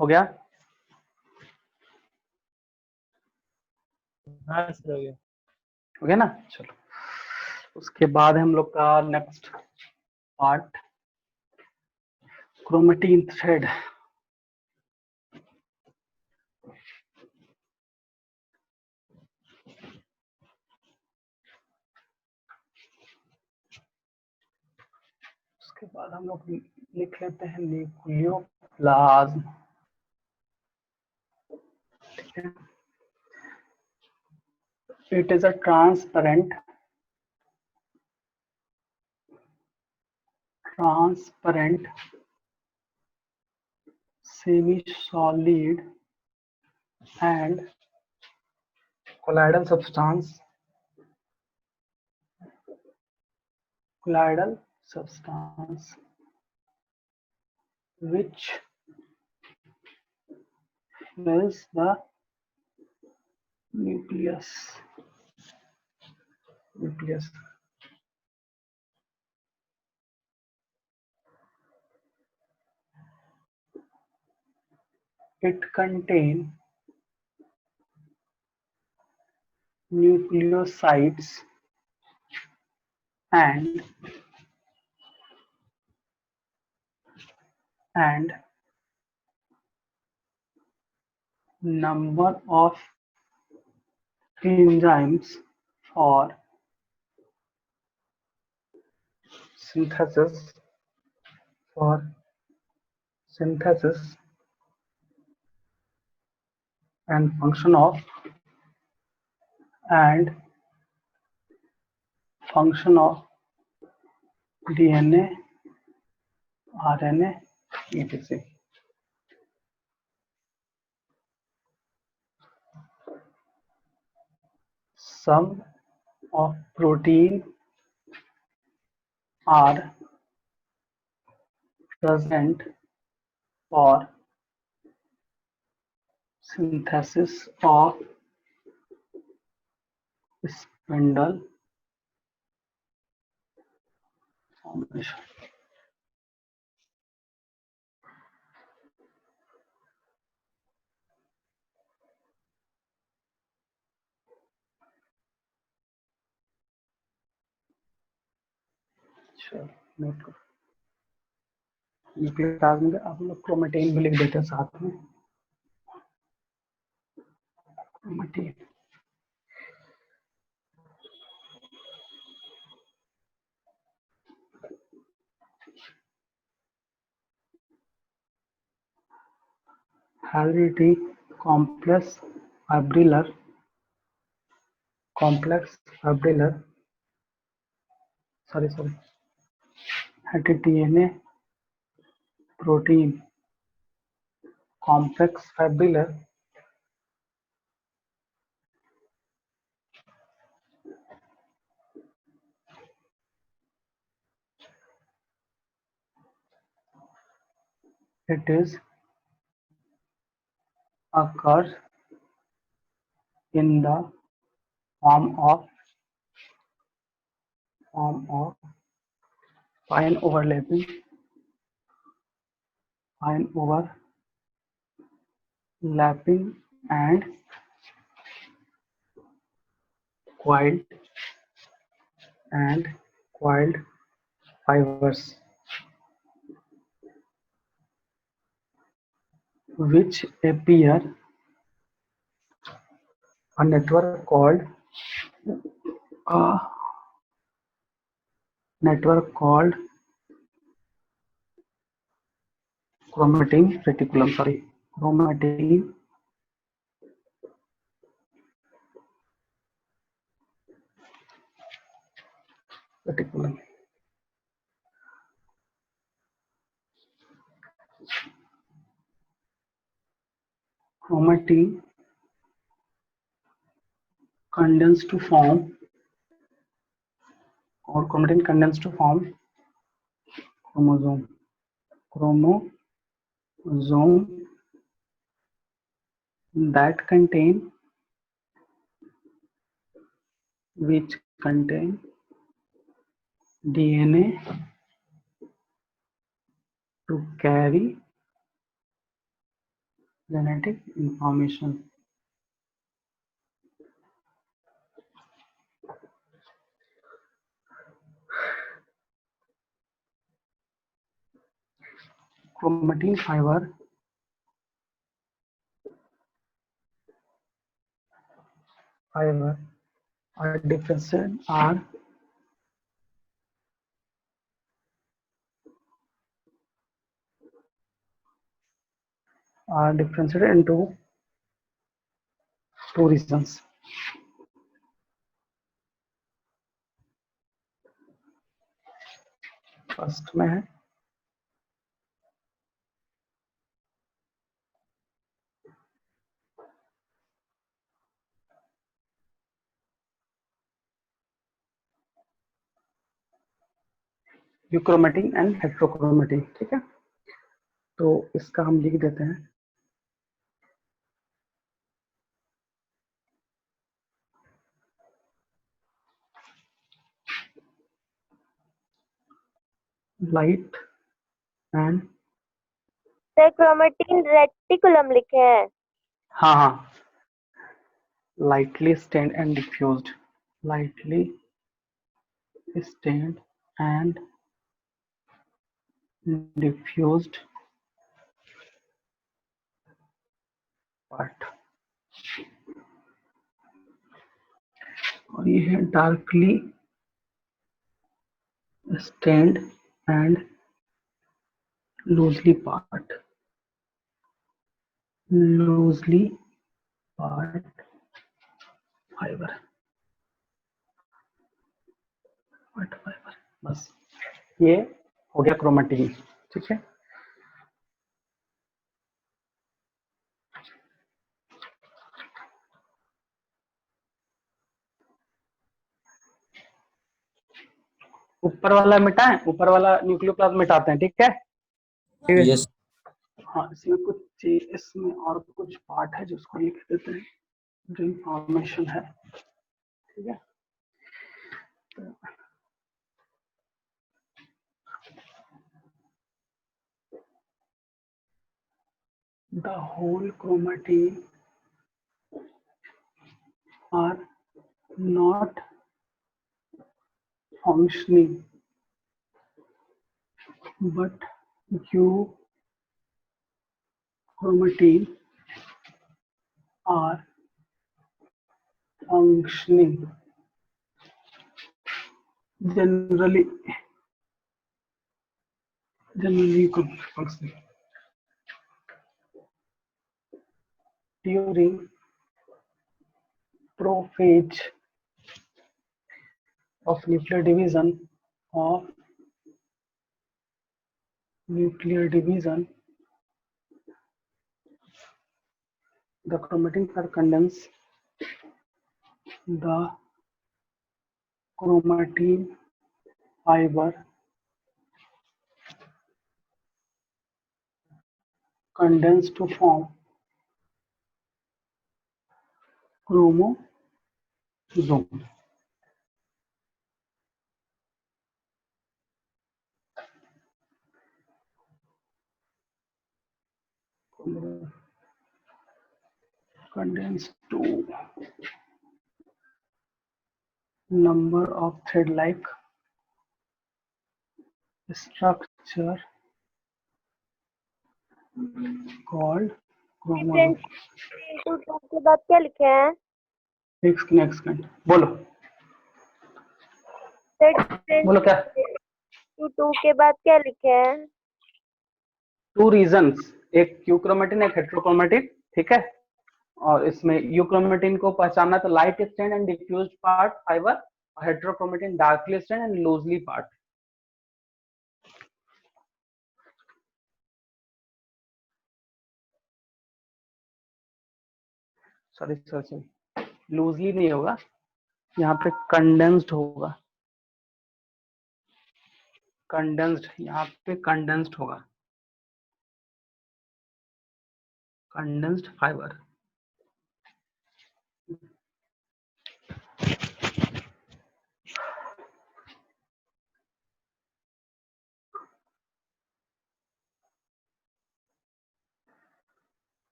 हो गया? हाँ सर हो गया। हो गया ना? चलो उसके बाद हम लोग का नेक्स्ट पार्ट क्रोमेटिन थ्रेड। उसके बाद हम लोग लिख लेते हैं न्यूक्लियोप्लाज्म। ठीक है, it is a transparent semi-solid and colloidal substance which fills the nucleus. It contains nucleosides and number of enzymes for synthesis and function of DNA, RNA, etc. Some of protein are present for synthesis of spindle formation. Note करो, nucleoplasm में आप लोग chromatin भी लिख देते हैं साथ में। Chromatin heredity complex fibrillar sorry heterodna protein complex fibrillar it is occurs in the form of fine overlapping and coiled fibers which appear a network called chromatin reticulum. Chromatin condense to form chromosome that contain DNA to carry genetic information. Chromatin fiber are differentiated into two regions. First में है euchromatin and heterochromatin, ठीक है। तो इसका हम लिख देते हैं light and sir chromatin reticulum लिखे हैं। हाँ lightly stained and diffused part और ये है darkly stained and loosely part fiber बस ये हो गया क्रोमेटिन, ठीक है। ऊपर वाला मिटाएं, ऊपर वाला न्यूक्लियोप्लाज्म मिटाते हैं, ठीक है। यस हाँ, इसमें और कुछ पार्ट है जिसको लिख देते हैं जो इंफॉर्मेशन है, ठीक है। The whole chromatin are not functioning, but euchromatin are functioning. Generally functioning. during prophase of nuclear division the chromatin are condense the chromatin fiber condense to form chromosome. Condense to number of thread-like structure called chromosome. Two two के बाद क्या लिखे हैं? Next बोलो बोलो क्या? To के बाद क्या लिखे हैं? 2 रीजन्स, एक यूक्रोमेटिन एक हेट्रोक्रोमेटिन, ठीक है। और इसमें यूक्रोमेटिन को पहचानना तो light stain and diffused part fibre, और heterochromatin darkly stain and loosely part. Sorry loosely नहीं होगा, यहाँ पे कंडेंस्ड होगा, कंडेंस्ड, यहाँ पे कंडेंस्ड होगा, कंडेंस्ड फाइबर।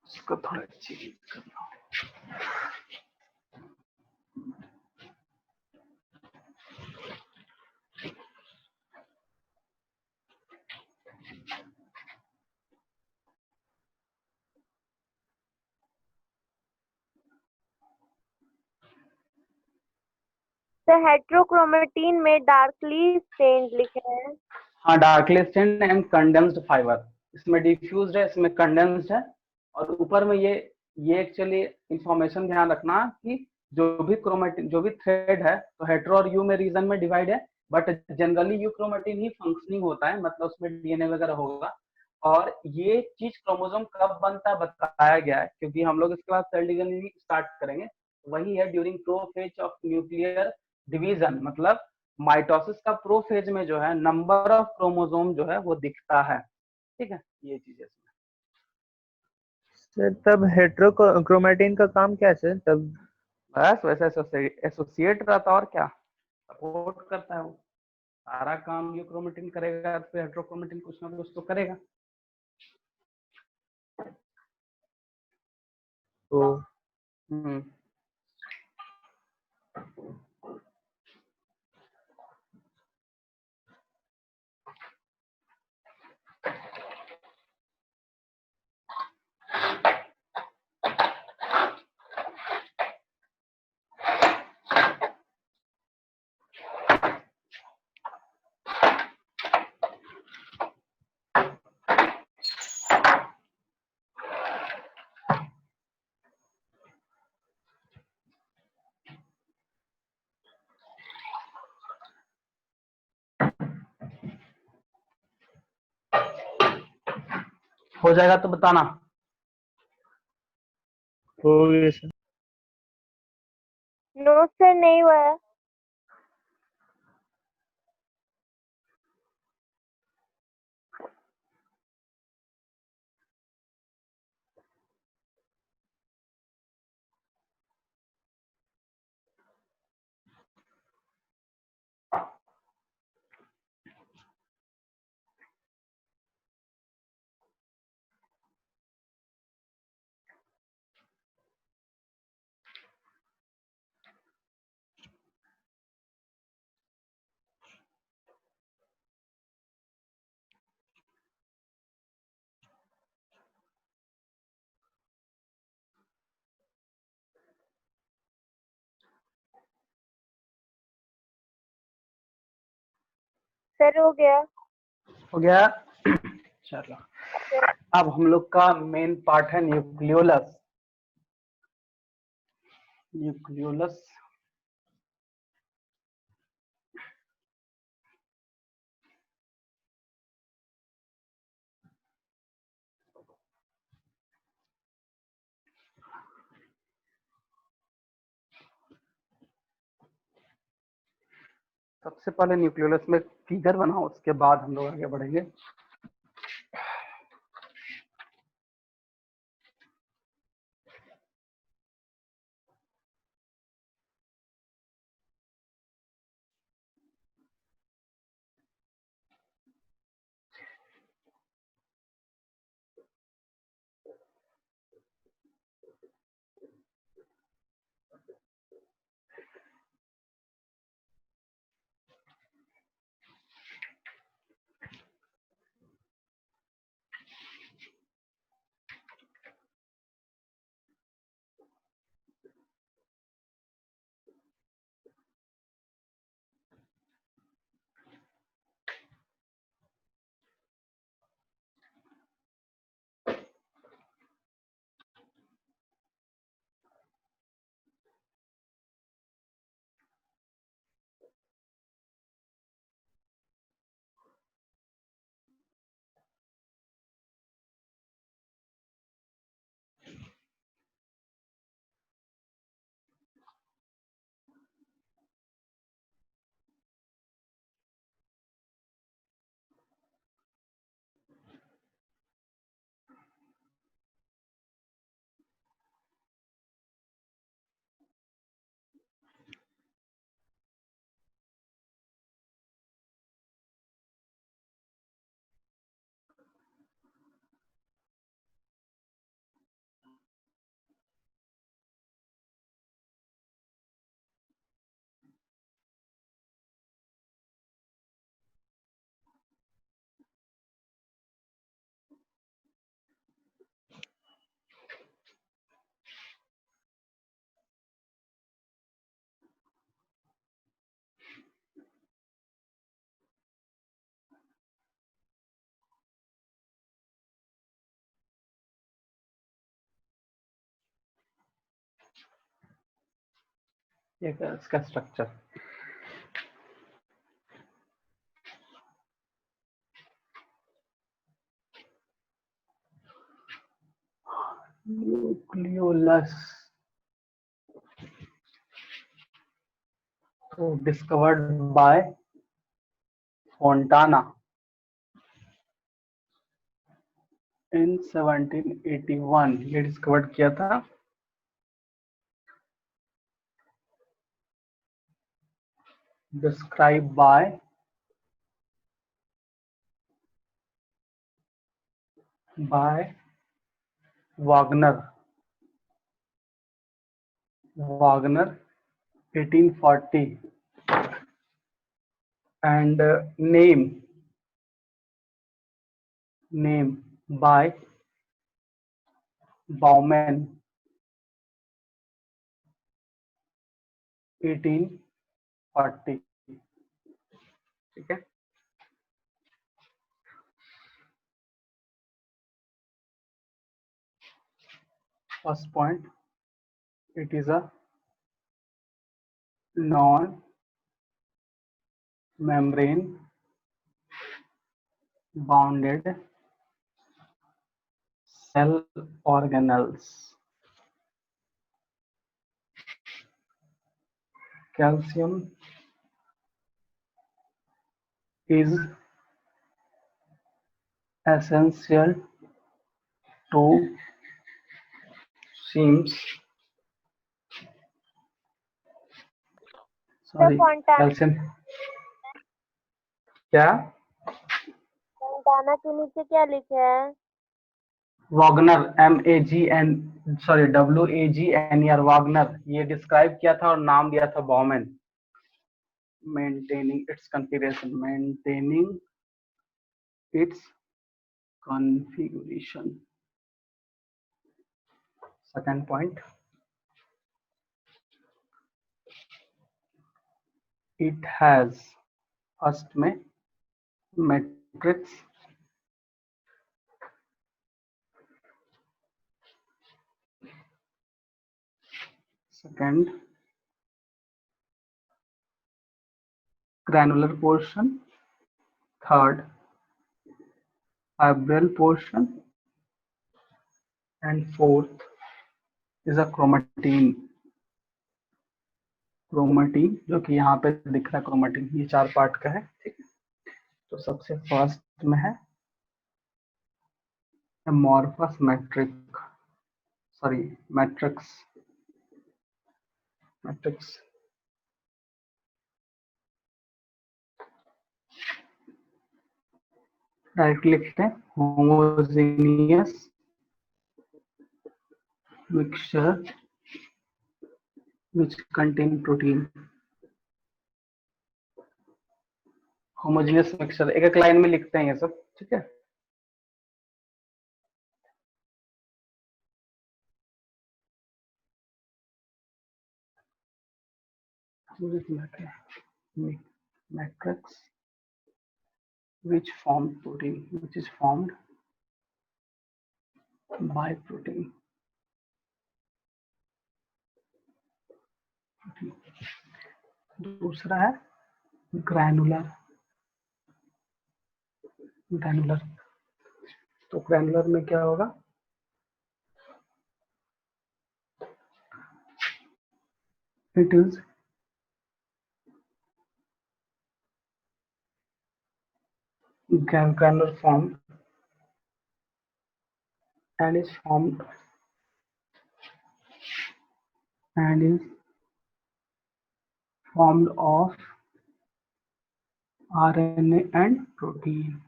इसको थोड़ा चेंज करना। तो हेट्रोक्रोमेटिन में डार्कली स्टेन्ड लिखे हैं। हाँ, darkly stained and condensed fibre, इसमें डिफ्यूज्ड है, इसमें कंडेंस्ड है। और ऊपर में ये एक्चुअली इंफॉर्मेशन ध्यान रखना कि जो भी क्रोमेटिन, जो भी थ्रेड है, तो हेट्रो और यू में रीजन में डिवाइड है, but generally you chromatin he functioning होता है, मतलब उसमें डीएनए वगैरह होगा। और ये चीज क्रोमोसोम कब बनता है बताया गया है, क्योंकि हम लोग इसके बाद सेल डिवीजन स्टार्ट करेंगे। वही है during prophase of nuclear division, मतलब माइटोसिस का प्रोफेज में जो है नंबर ऑफ क्रोमोसोम जो है वो दिखता है, ठीक है। ये चीज है सर। तब हेट्रोक्रोमेटिन का काम क्या है सर? तब बस वैसे एसोसिएट रहता है और क्या, सपोर्ट करता है वो, सारा काम ये क्रोमेटिन करेगा तो हेट्रोक्रोमेटिन कुछ ना कुछ तो करेगा। तो हो जाएगा तो बताना। हो गया सर। नो सर, नहीं हुआ है। सर हो गया। हो गया चलो। अब हम लोग का मेन पार्ट है न्यूक्लियोलस। न्यूक्लियोलस, सबसे पहले न्यूक्लियोलस में फिगर बनाओ, उसके बाद हम लोग आगे बढ़ेंगे। ये इसका स्ट्रक्चर, न्यूक्लियोलस तो डिस्कवर्ड बाय फोंटाना इन 1781, ये डिस्कवर्ड किया था। Describe by Wagner 1840 and name by Bauman 1840। ठीक है, first point, it is a non membrane bounded cell organelles, calcium is essential to seems sorry calcium क्या फोंटाना के नीचे क्या लिखा है? वागनर WAGNER वागनर, ये डिस्क्राइब किया था और नाम दिया था Bowman. maintaining its configuration, second point, it has first में matrix second granular portion, third fibril portion, and fourth is a chromatin. Chromatin जो कि यहाँ पे दिख रहा है, क्रोमेटिन ये 4 पार्ट का है, ठीक है। तो सबसे फर्स्ट में है amorphous matric, sorry matrix, matrix directly लिखते हैं homogeneous mixture which contain protein. Homogeneous mixture एक एक लाइन में लिखते हैं ये सब, ठीक है। Matrix which form protein, which is formed by protein. दूसरा है ग्रैनुलर, ग्रैनुलर तो ग्रैनुलर में क्या होगा, it is granular form and is formed of RNA and protein.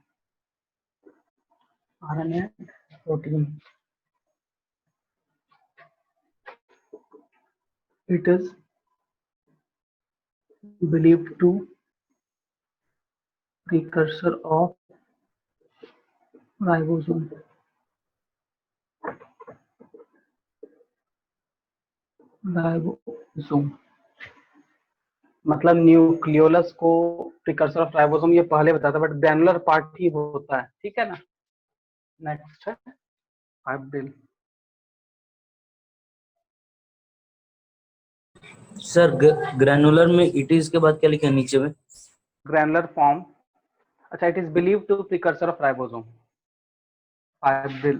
RNA and protein. It is believed to precursor of ribosome. Ribosome मतलब nucleolus को precursor of ribosome ये पहले बताता, बट ग्रैनुलर पार्ट ही होता है, ठीक है ना। नेक्स्ट है फाइब्रिल। सर ग्रैनुलर में इट इज के बाद क्या लिखा है नीचे में? ग्रैनुलर फॉर्म, अच्छा, it is believe to precursor of ribosome. Fibril,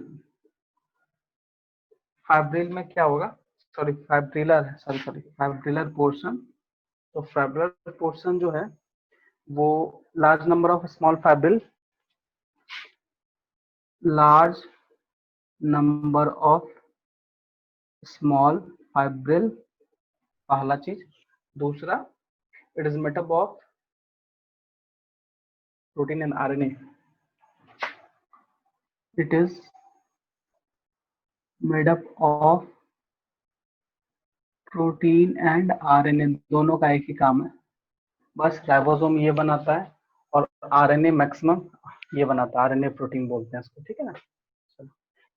fibril में क्या होगा, sorry fibrillar, sorry fibrillar portion. तो फाइब्रिलर पोर्शन जो है वो large number of small fibril, large number of small fibril, पहला चीज। दूसरा, it is made up of protein and RNA. It is made up of protein and RNA, दोनों का एक ही काम है, बस राइबोसोम ये बनाता है और आरएनए मैक्सिमम ये बनाता है, आरएनए प्रोटीन बोलते हैं इसको, ठीक है ना। चलो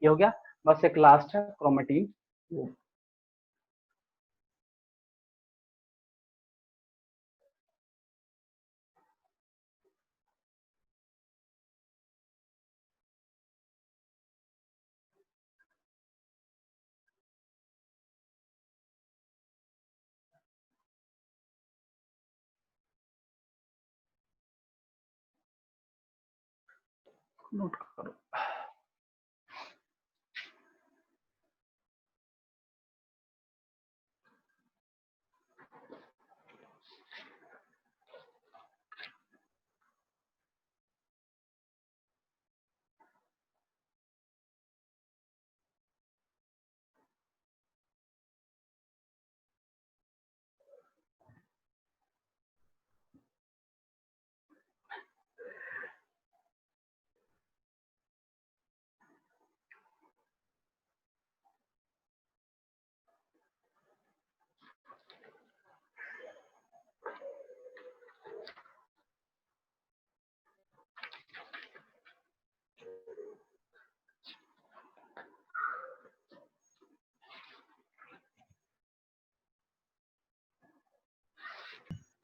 ये हो गया, बस एक लास्ट है क्रोमेटिन। नोट करो।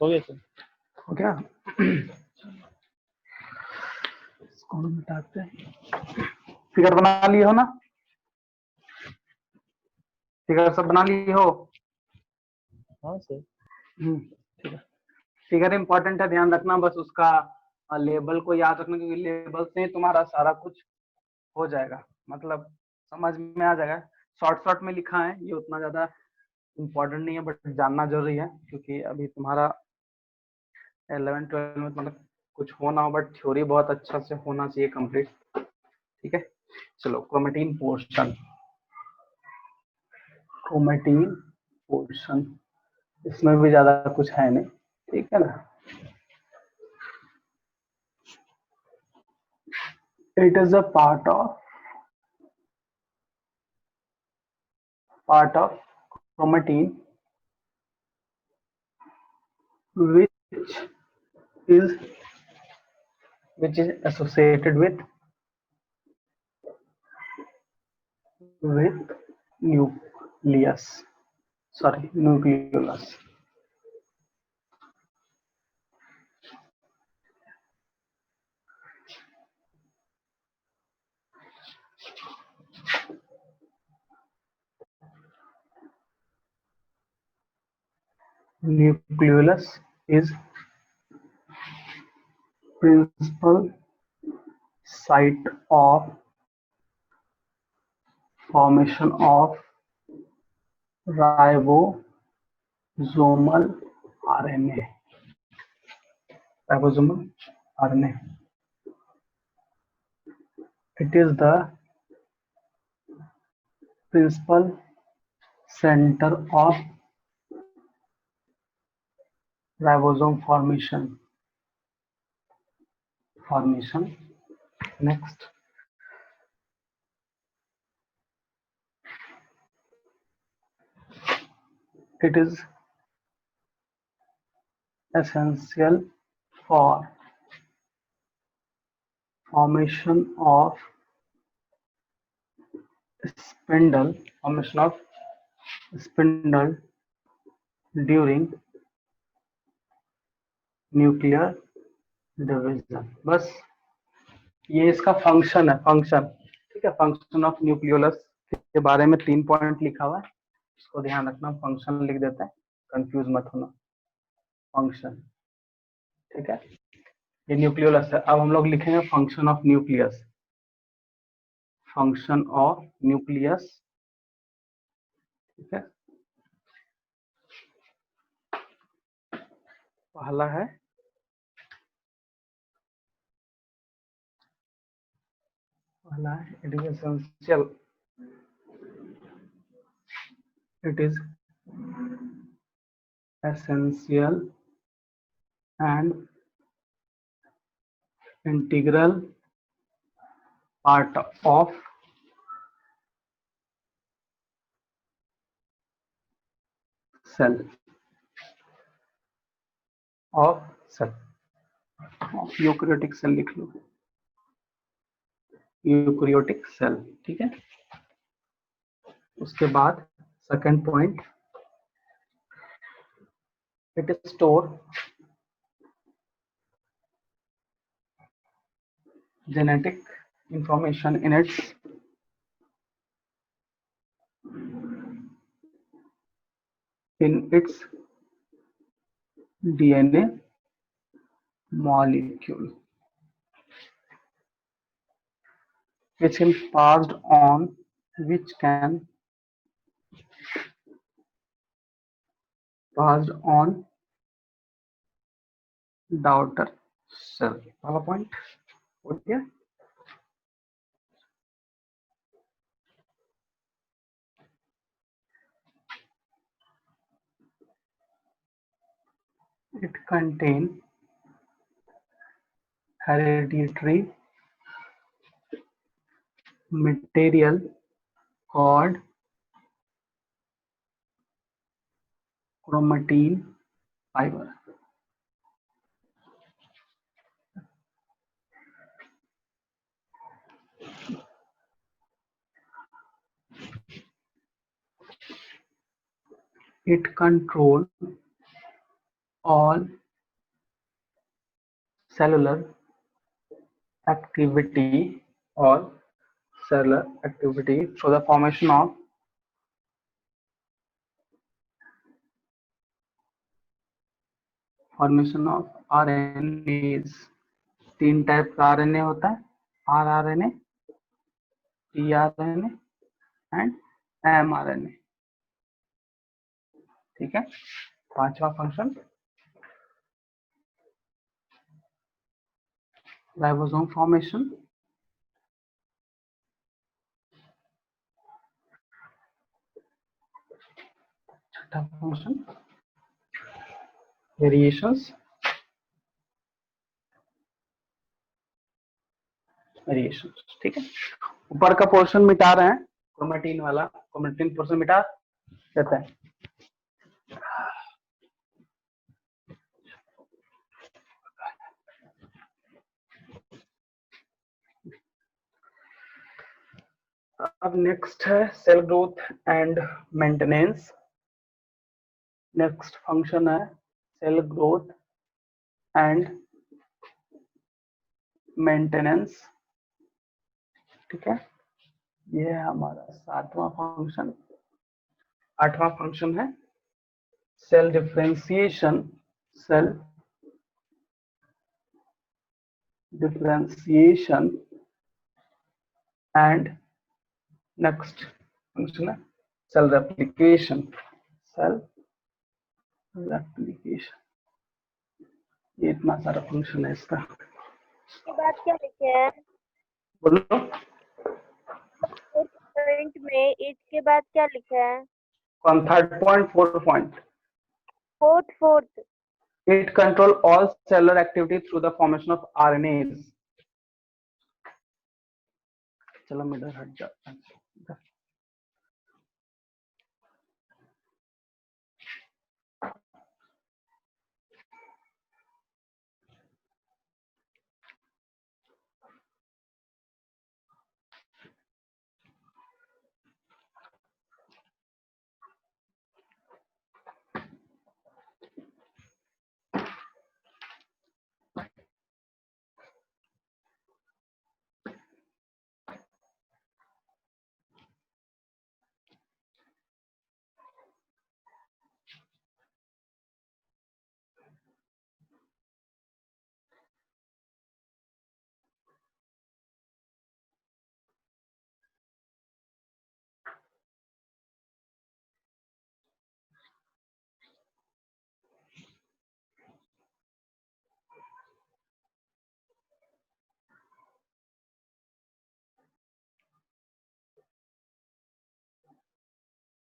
हो गया सर? हो गया। इसको हम मिटाते हैं। फिगर बना लिए हो ना, फिगर सब बना लिए हो? हाँ सर। ठीक है। फिगर इंपॉर्टेंट है, ध्यान रखना, बस उसका लेबल को याद रखना, क्योंकि लेबल से तुम्हारा सारा कुछ हो जाएगा, मतलब समझ में आ जाएगा। शॉर्ट शॉर्ट में लिखा है, ये उतना ज्यादा इम्पोर्टेंट नहीं है, बट जानना जरूरी है, क्योंकि अभी तुम्हारा 11-12 में मतलब कुछ हो ना हो, बट थ्योरी बहुत अच्छा से होना चाहिए कंप्लीट। ठीक है, चलो क्रोमेटिन पोर्शन, क्रोमेटिन पोर्शन, इसमें भी ज्यादा कुछ है नहीं, ठीक है ना। It is a part of chromatin which is associated with nucleus, sorry, nucleolus. Nucleolus is principal site of formation of ribosomal RNA. Ribosomal RNA. It is the principal center of ribosome formation. Next, it is essential for formation of spindle during nuclear division. बस ये इसका function है, function, ठीक है। Function of nucleolus के बारे में 3 point लिखा हुआ है, इसको ध्यान रखना, फंक्शन लिख देता है, कंफ्यूज मत होना, फंक्शन, ठीक है। ये न्यूक्लियोलस है। अब हम लोग लिखेंगे function of nucleus, function of nucleus, ठीक है। पहला है it is essential, it is essential and integral part of cell eukaryotic cell लिख लो, यूकैरियोटिक सेल, ठीक है। उसके बाद second point, it store genetic information in its DNA molecule, which can passed on daughter cell। वाला point हो गया। It contains hereditary material called chromatin fiber. It controls all cellular activity through the formation of formation of RNAs. 3 type का RNA होता है, rRNA, tRNA and mRNA. ठीक है। 5वां function ribosome formation. 6वां फंक्शन वेरिएशंस। ठीक है। ऊपर का पोर्शन मिटा रहे हैं, क्रोमेटिन वाला, क्रोमेटिन पोर्शन मिटा देते हैं। अब नेक्स्ट है cell growth and maintenance. Next function है सेल ग्रोथ एंड मेंटेनेंस। ठीक है, ये है हमारा 7वां फंक्शन। 8वां फंक्शन है cell differentiation. Cell differentiation and next function है सेल रेप्लिकेशन। सेल रेप्लिकेशन, ये इतना सारा फंक्शन है इसका। इसके बाद क्या लिखे हैं? बोलो। पॉइंट में इट के बाद क्या लिखा है? कौन? 3rd point, 4th point. Fourth. It control all cellular activity through the formation of RNAs. चलो मैं इधर हट जाता हूँ।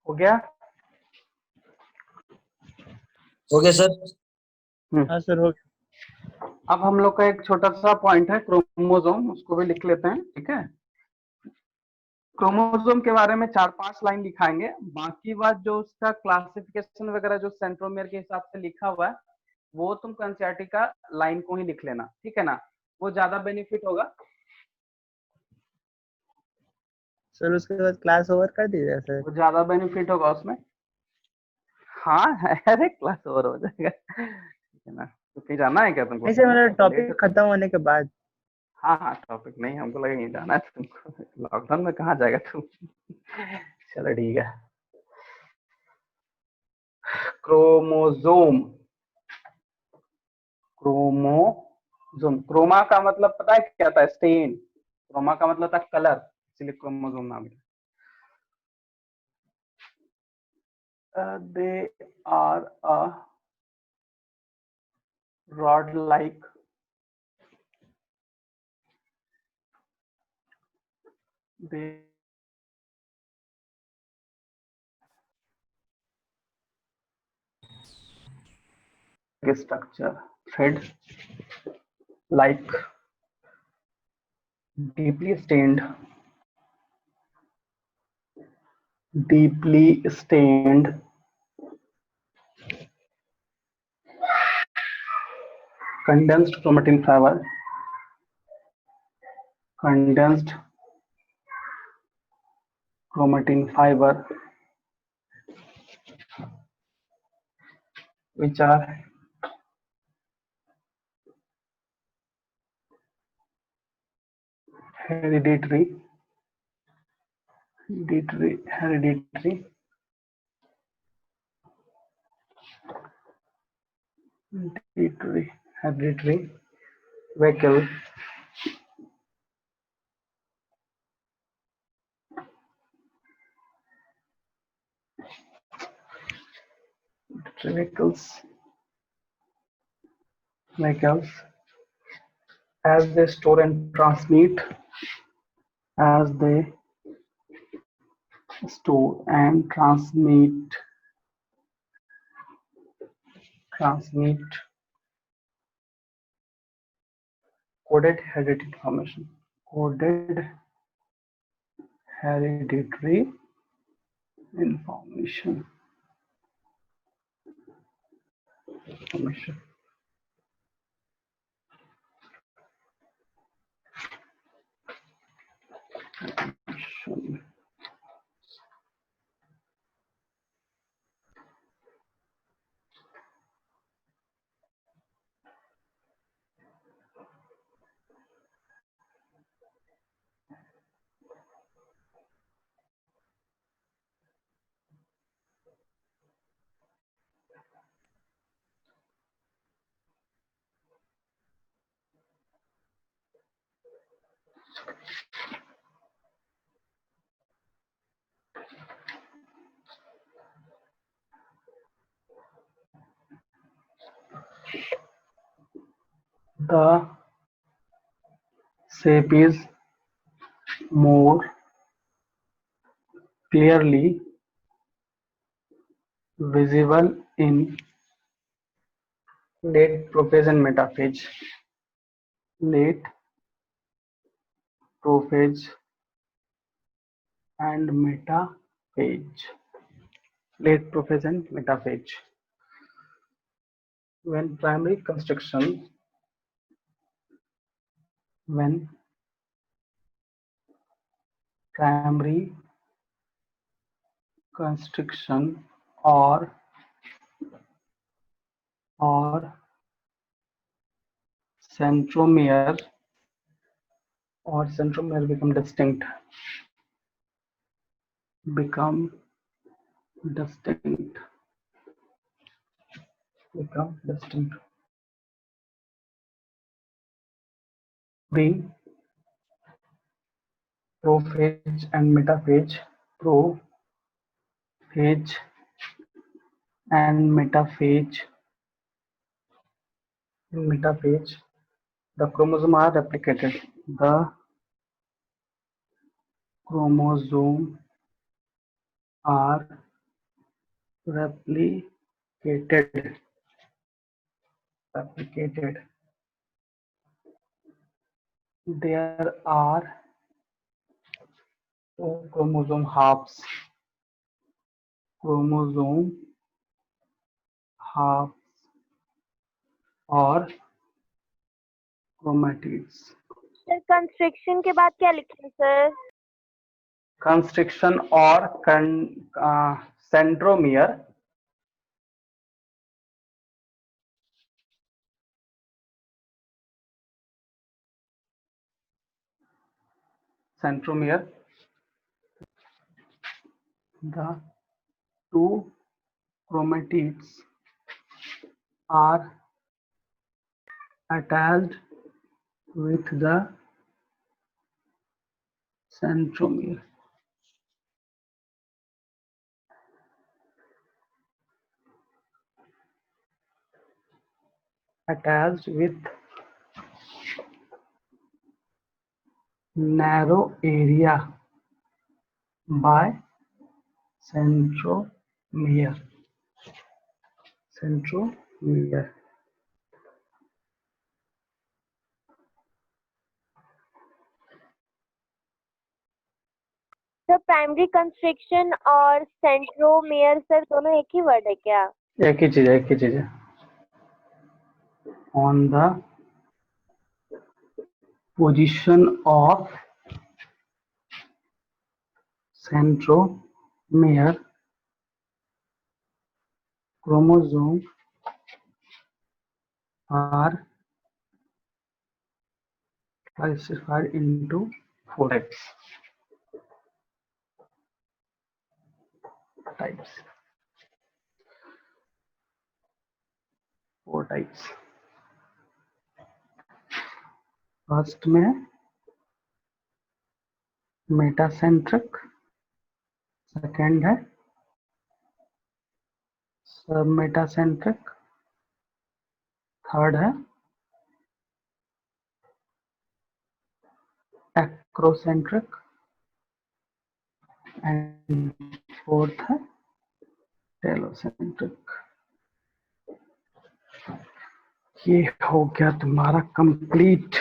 हो गया? हो गया सर। हाँ सर, हो गया। अब हम लोग का एक छोटा सा पॉइंट है क्रोमोसोम, उसको भी लिख लेते हैं। ठीक है, क्रोमोसोम के बारे में 4-5 लाइन लिखाएंगे। बाकी बात जो उसका क्लासिफिकेशन वगैरह जो सेंट्रोमियर के हिसाब से लिखा हुआ है वो तुम एनसीईआरटी का लाइन को ही लिख लेना। ठीक है ना, वो ज्यादा बेनिफिट होगा। सर उसके बाद क्लास ओवर कर दीजिए सर। वो ज्यादा बेनिफिट होगा उसमें। हाँ अरे क्लास ओवर हो जाएगा। ठीक है ना, तो कहीं जाना है क्या तुमको? नहीं सर, मतलब टॉपिक खत्म होने के बाद। हाँ हाँ, टॉपिक नहीं, हमको लगा यहीं जाना है तुमको। लॉकडाउन में कहाँ जाएगा तुम? चलो ठीक है। क्रोमोसोम, क्रोमोसोम, क्रोमा का मतलब पता है क्या था? स्टेन। क्रोमा का मतलब था कलर, इसलिए क्रोमोसोम नाम है। They are a rod-like structure, thread like deeply stained condensed chromatin fiber, which are hereditary hereditary vehicle vehicles as they store and transmit as they store and transmit coded hereditary information. Coded hereditary information. The shape is more clearly visible in late prophase and metaphase. Late prophase and metaphase. Late prophase and metaphase. When primary construction or centromere become distinct being prophase and metaphase. Prophase and metaphase. In metaphase, the chromosomes are replicated. The chromosomes are replicated. There are two chromosome halves. और chromatids. Sir construction के बाद क्या लिखें sir? Construction और centromere the two chromatids are attached with the centromere. Attached with narrow area by centromere. Sir primary constriction और centromere sir दोनों एक ही word है क्या? एक ही चीज है on the position of centromere, chromosomes are classified into 4 types. Four types. First में metacentric, second है सब मेटासेंट्रिक, थर्ड है एक्रोसेंट्रिक एंड फोर्थ है टेलोसेंट्रिक। ये हो गया तुम्हारा कंप्लीट।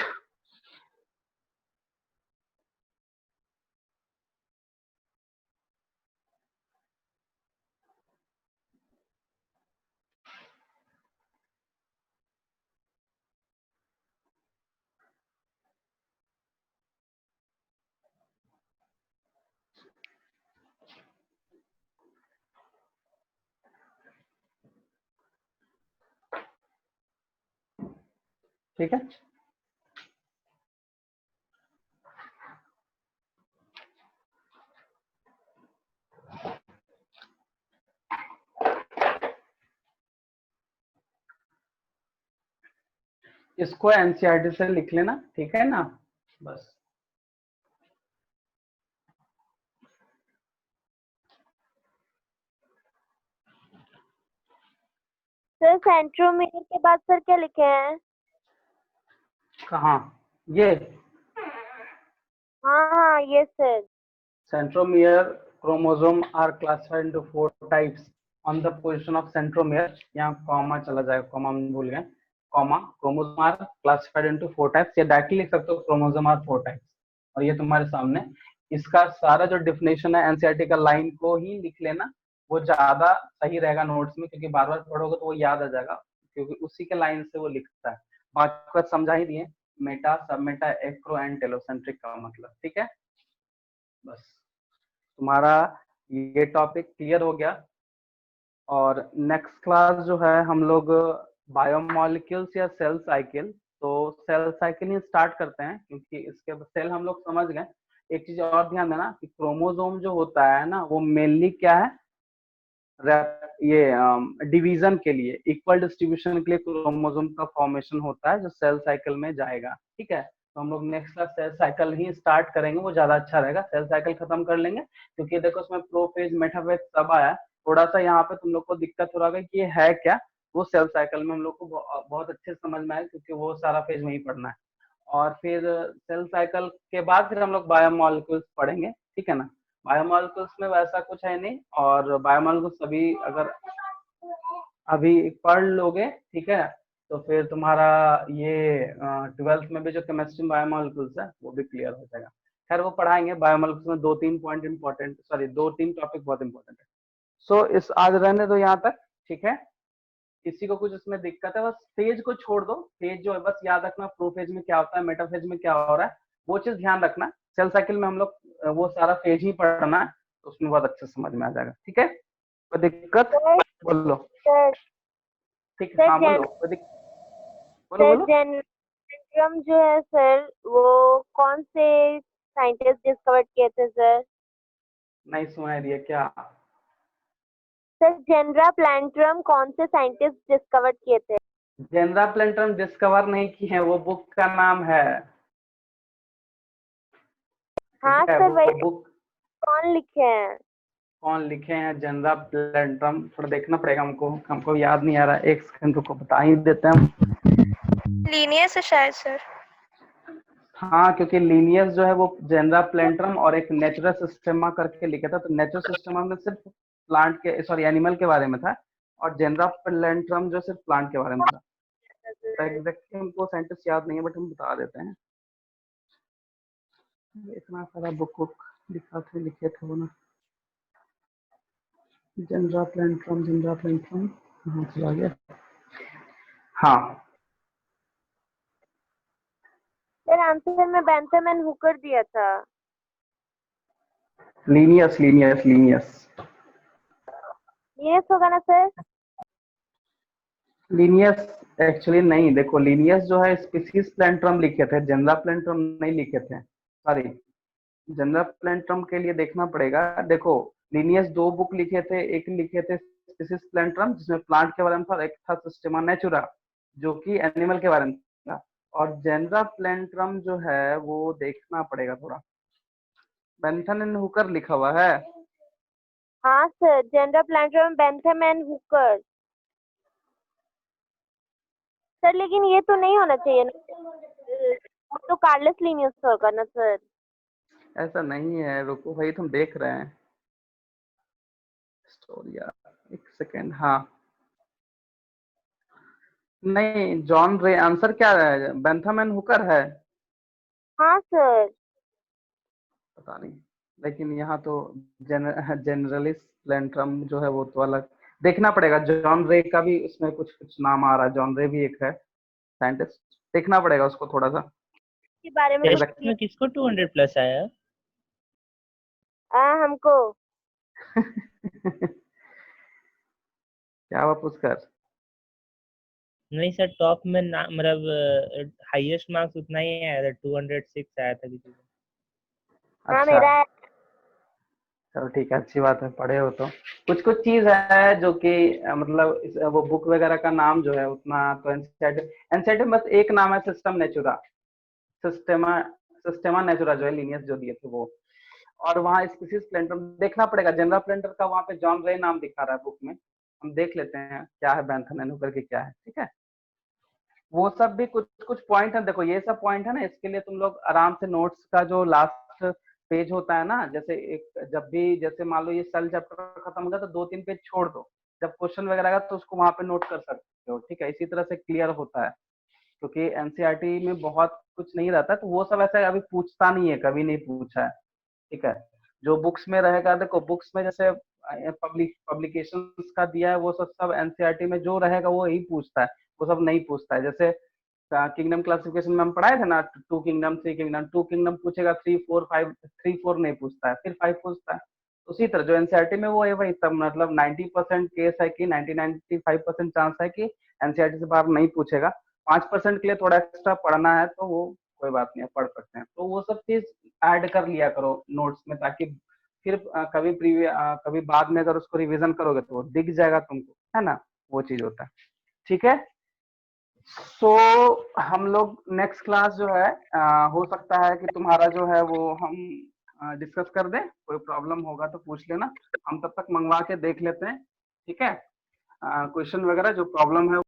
ठीक है, इसको एनसीईआरटी से लिख लेना, ठीक है ना। बस सर सेंट्रोमियर के बाद सर क्या लिखे हैं? कहाँ ये हाँ ये sir. centromere chromosome are classified into four types on the position of centromere। यहाँ कॉमा चला जाएगा, कॉमा हम भूल गए, comma chromosome are classified into four types। ये डायरेक्टली लिख सकते हो chromosome are four types, और ये तुम्हारे सामने इसका सारा जो डिफिनेशन है एनसीईआरटी का लाइन को ही लिख लेना, वो ज्यादा सही रहेगा नोट्स में, क्योंकि बार बार पढ़ोगे तो वो याद आ जाएगा, क्योंकि उसी के लाइन से वो लिखता है। बाकी बात समझा ही दिए, मेटा, सबमेटा, एक्रो एंड टेलोसेंट्रिक का मतलब, ठीक है। बस तुम्हारा ये टॉपिक क्लियर हो गया। और नेक्स्ट क्लास जो है हम लोग बायोमोलिक्यूल्स या सेल साइकिल, तो सेल साइकिल ही स्टार्ट करते हैं, क्योंकि इसके सेल हम लोग समझ गए। एक चीज और ध्यान देना कि क्रोमोसोम जो होता है ना, वो मेनली क्या है, ये डिवीजन के लिए, इक्वल डिस्ट्रीब्यूशन के लिए क्रोमोसोम का फॉर्मेशन होता है जो सेल साइकिल में जाएगा, ठीक है। तो हम लोग नेक्स्ट क्लास सेल साइकिल ही स्टार्ट करेंगे, वो ज्यादा अच्छा रहेगा। सेल साइकिल खत्म कर लेंगे, क्योंकि देखो उसमें प्रोफेज मेटाफेज सब आया। थोड़ा सा यहाँ पे तुम लोग को दिक्कत हो रहा है कि ये है क्या, वो सेल साइकिल में हम लोग को बहुत अच्छे से समझ में आए, क्योंकि वो सारा फेज में ही पढ़ना है। और फिर सेल साइकिल के बाद फिर हम लोग बायोमोलिक्यूल्स पढ़ेंगे, ठीक है ना। बायोमोलिक्यूल्स में वैसा कुछ है नहीं, और बायोमोलिक्यूल्स अभी अगर अभी पढ़ लोगे, ठीक है, तो फिर तुम्हारा ये 12th में भी जो केमिस्ट्री बायोमोलिक्यूल्स है वो भी क्लियर हो जाएगा। खैर वो पढ़ाएंगे। बायोमोलिक्यूल्स में दो तीन पॉइंट इंपॉर्टेंट, सॉरी दो तीन टॉपिक बहुत इंपॉर्टेंट है। सो इस आज रहने दो यहाँ तक, ठीक है। किसी को कुछ इसमें दिक्कत है, बस फेज को छोड़ दो। फेज जो है बस याद रखना, प्रोफेज में क्या होता है, मेटाफेज में क्या हो रहा है, वो चीज ध्यान रखना। सेल साइकिल में हम लोग वो सारा फेज ही पढ़ना है, तो उसमें बहुत अच्छे समझ में आ जाएगा, ठीक है। कोई दिक्कत बोलो, सर ठीक है। हाँ बोलो, बोलो बोलो। जेनरम जो है सर, वो कौन से साइंटिस्ट डिस्कवर किए थे सर? नहीं सुनाई दिया क्या? सर जेनरा प्लांटरम कौन से साइंटिस्ट डिस्कवर किए थे? जेनरा प्लांटरम डिस्कवर नहीं की है, वो बुक का नाम है। हाँ है, सर वो वही बुक कौन लिखे हैं? कौन लिखे हैं जेनरा प्लांटरम, थोड़ा देखना पड़ेगा हमको याद नहीं आ रहा है। एक सेकंड रुको, बता ही देते हैं हम। लीनियस है शायद सर। हाँ, क्योंकि लीनियस जो है वो जेनरा प्लांटरम और एक नेचुरल सिस्टमा करके लिखा था। तो नेचुरल सिस्टमा में सिर्फ प्लांट के, सॉरी एनिमल के बारे में था, और जेनरा प्लांटरम जो सिर्फ प्लांट के बारे में था। तो एग्जैक्टली हमको साइंटिस्ट याद नहीं है, बट हम बता देते हैं। इतना सारा बुक लिखे थे वो ना। जेनरा प्लांटरम कहाँ चला गया? हाँ, सर आंसर में बेंथम एंड हुकर दिया था। लीनियस लीनियस होगा ना सर? लीनियस एक्चुअली नहीं, देखो लीनियस जो है स्पीसीज प्लांटरम लिखे थे, जेनरा प्लांटरम नहीं लिखे थे, सॉरी। जेनरा प्लांटरम के लिए देखना पड़ेगा। देखो लीनियस दो बुक लिखे थे, एक लिखे थे स्पीसीज प्लांटरम जिसमें प्लांट के बारे में था, एक था सिस्टेमा नेचुरा जो कि एनिमल के बारे में था। और जेनरा प्लेंट्रम जो है वो देखना पड़ेगा थोड़ा, बेंथन एंड हुकर लिखा हुआ है। हाँ sir, Genera Plantarum, Bentham and Hooker. Sir लेकिन ये तो नहीं होना चाहिए ना, वो तो कार्लस लिनियस होगा ना सर। ऐसा नहीं है, रुको भाई, तुम देख रहे हैं स्टोरिया, एक सेकेंड। हाँ नहीं, जॉन रे, आंसर क्या है, बेंथम एंड हुकर है। हाँ सर। पता नहीं, लेकिन यहाँ तो जनरलिस्ट प्लेंट्रम जो है वो तो अलग देखना पड़ेगा। जॉन रे का भी इसमें कुछ कुछ नाम आ रहा है, जॉन रे भी एक है साइंटिस्ट, देखना पड़ेगा उसको थोड़ा सा। के बारे में टेस्ट में किसको 200 प्लस आया? हमको। क्या हुआ पुष्कर? नहीं सर, टॉप में ना मतलब हाईएस्ट मार्क्स उतना ही आया था, 206 आया था किसी को। हाँ अच्छा मेरा है। चलो ठीक है, अच्छी बात है, पढ़े हो तो। कुछ कुछ चीज है जो कि मतलब वो बुक वगैरह का नाम जो है उतना तो एनसीईआरटी में बस एक नाम है, सिस्टम नेचुरा, सिस्टेमा सिस्टेमा नेचुरा जो है लीनियस जो दिए थे वो। और वहाँ स्पीसीज प्लेंटर देखना पड़ेगा, जनरल प्लेंटर का वहाँ पे जॉन रे नाम दिखा रहा है बुक में, हम देख लेते हैं क्या है बेंथन एंड हुकर के क्या है, ठीक है। वो सब भी कुछ कुछ पॉइंट है, देखो ये सब पॉइंट है ना, इसके लिए तुम लोग आराम से नोट्स का जो लास्ट पेज होता है ना, जैसे एक जब भी जैसे मान लो ये सेल चैप्टर खत्म हो गया तो 2-3 पेज छोड़ दो, जब क्वेश्चन वगैरह आएगा तो उसको वहां पे नोट कर सकते हो, ठीक है। इसी तरह से क्लियर होता है, क्योंकि एनसीईआरटी में बहुत कुछ नहीं रहता, तो वो सब ऐसा अभी पूछता नहीं है, कभी नहीं पूछा है, ठीक है। जो बुक्स में रहेगा, देखो बुक्स में जैसे पब्लिकेशंस का दिया है वो सब सब एनसीईआरटी में जो रहेगा वो ही पूछता है, वो सब नहीं पूछता है। जैसे किंगडम क्लासिफिकेशन में हम पढ़ाए थे ना, 2 किंगडम 3 किंगडम, 2 किंगडम पूछेगा, 3 4 5, 3 4 नहीं पूछता है, फिर 5 पूछता है। उसी तरह जो एनसीईआरटी में वो है वही, तब मतलब 90% केस है कि 90-95% चांस है कि एनसीईआरटी से बाहर नहीं पूछेगा। 5% के लिए थोड़ा एक्स्ट्रा पढ़ना है तो वो कोई बात नहीं है, पढ़ सकते हैं। तो वो सब चीज ऐड कर लिया करो नोट्स में, ताकि फिर कभी बाद में अगर उसको रिवीजन करोगे तो वो दिख जाएगा तुमको, है ना, वो चीज होता है, ठीक है। सो हम लोग नेक्स्ट क्लास जो है हो सकता है कि तुम्हारा जो है वो हम डिस्कस कर दें, कोई प्रॉब्लम होगा तो पूछ लेना, हम तब तक मंगवा के देख लेते हैं, ठीक है। क्वेश्चन वगैरह जो प्रॉब्लम है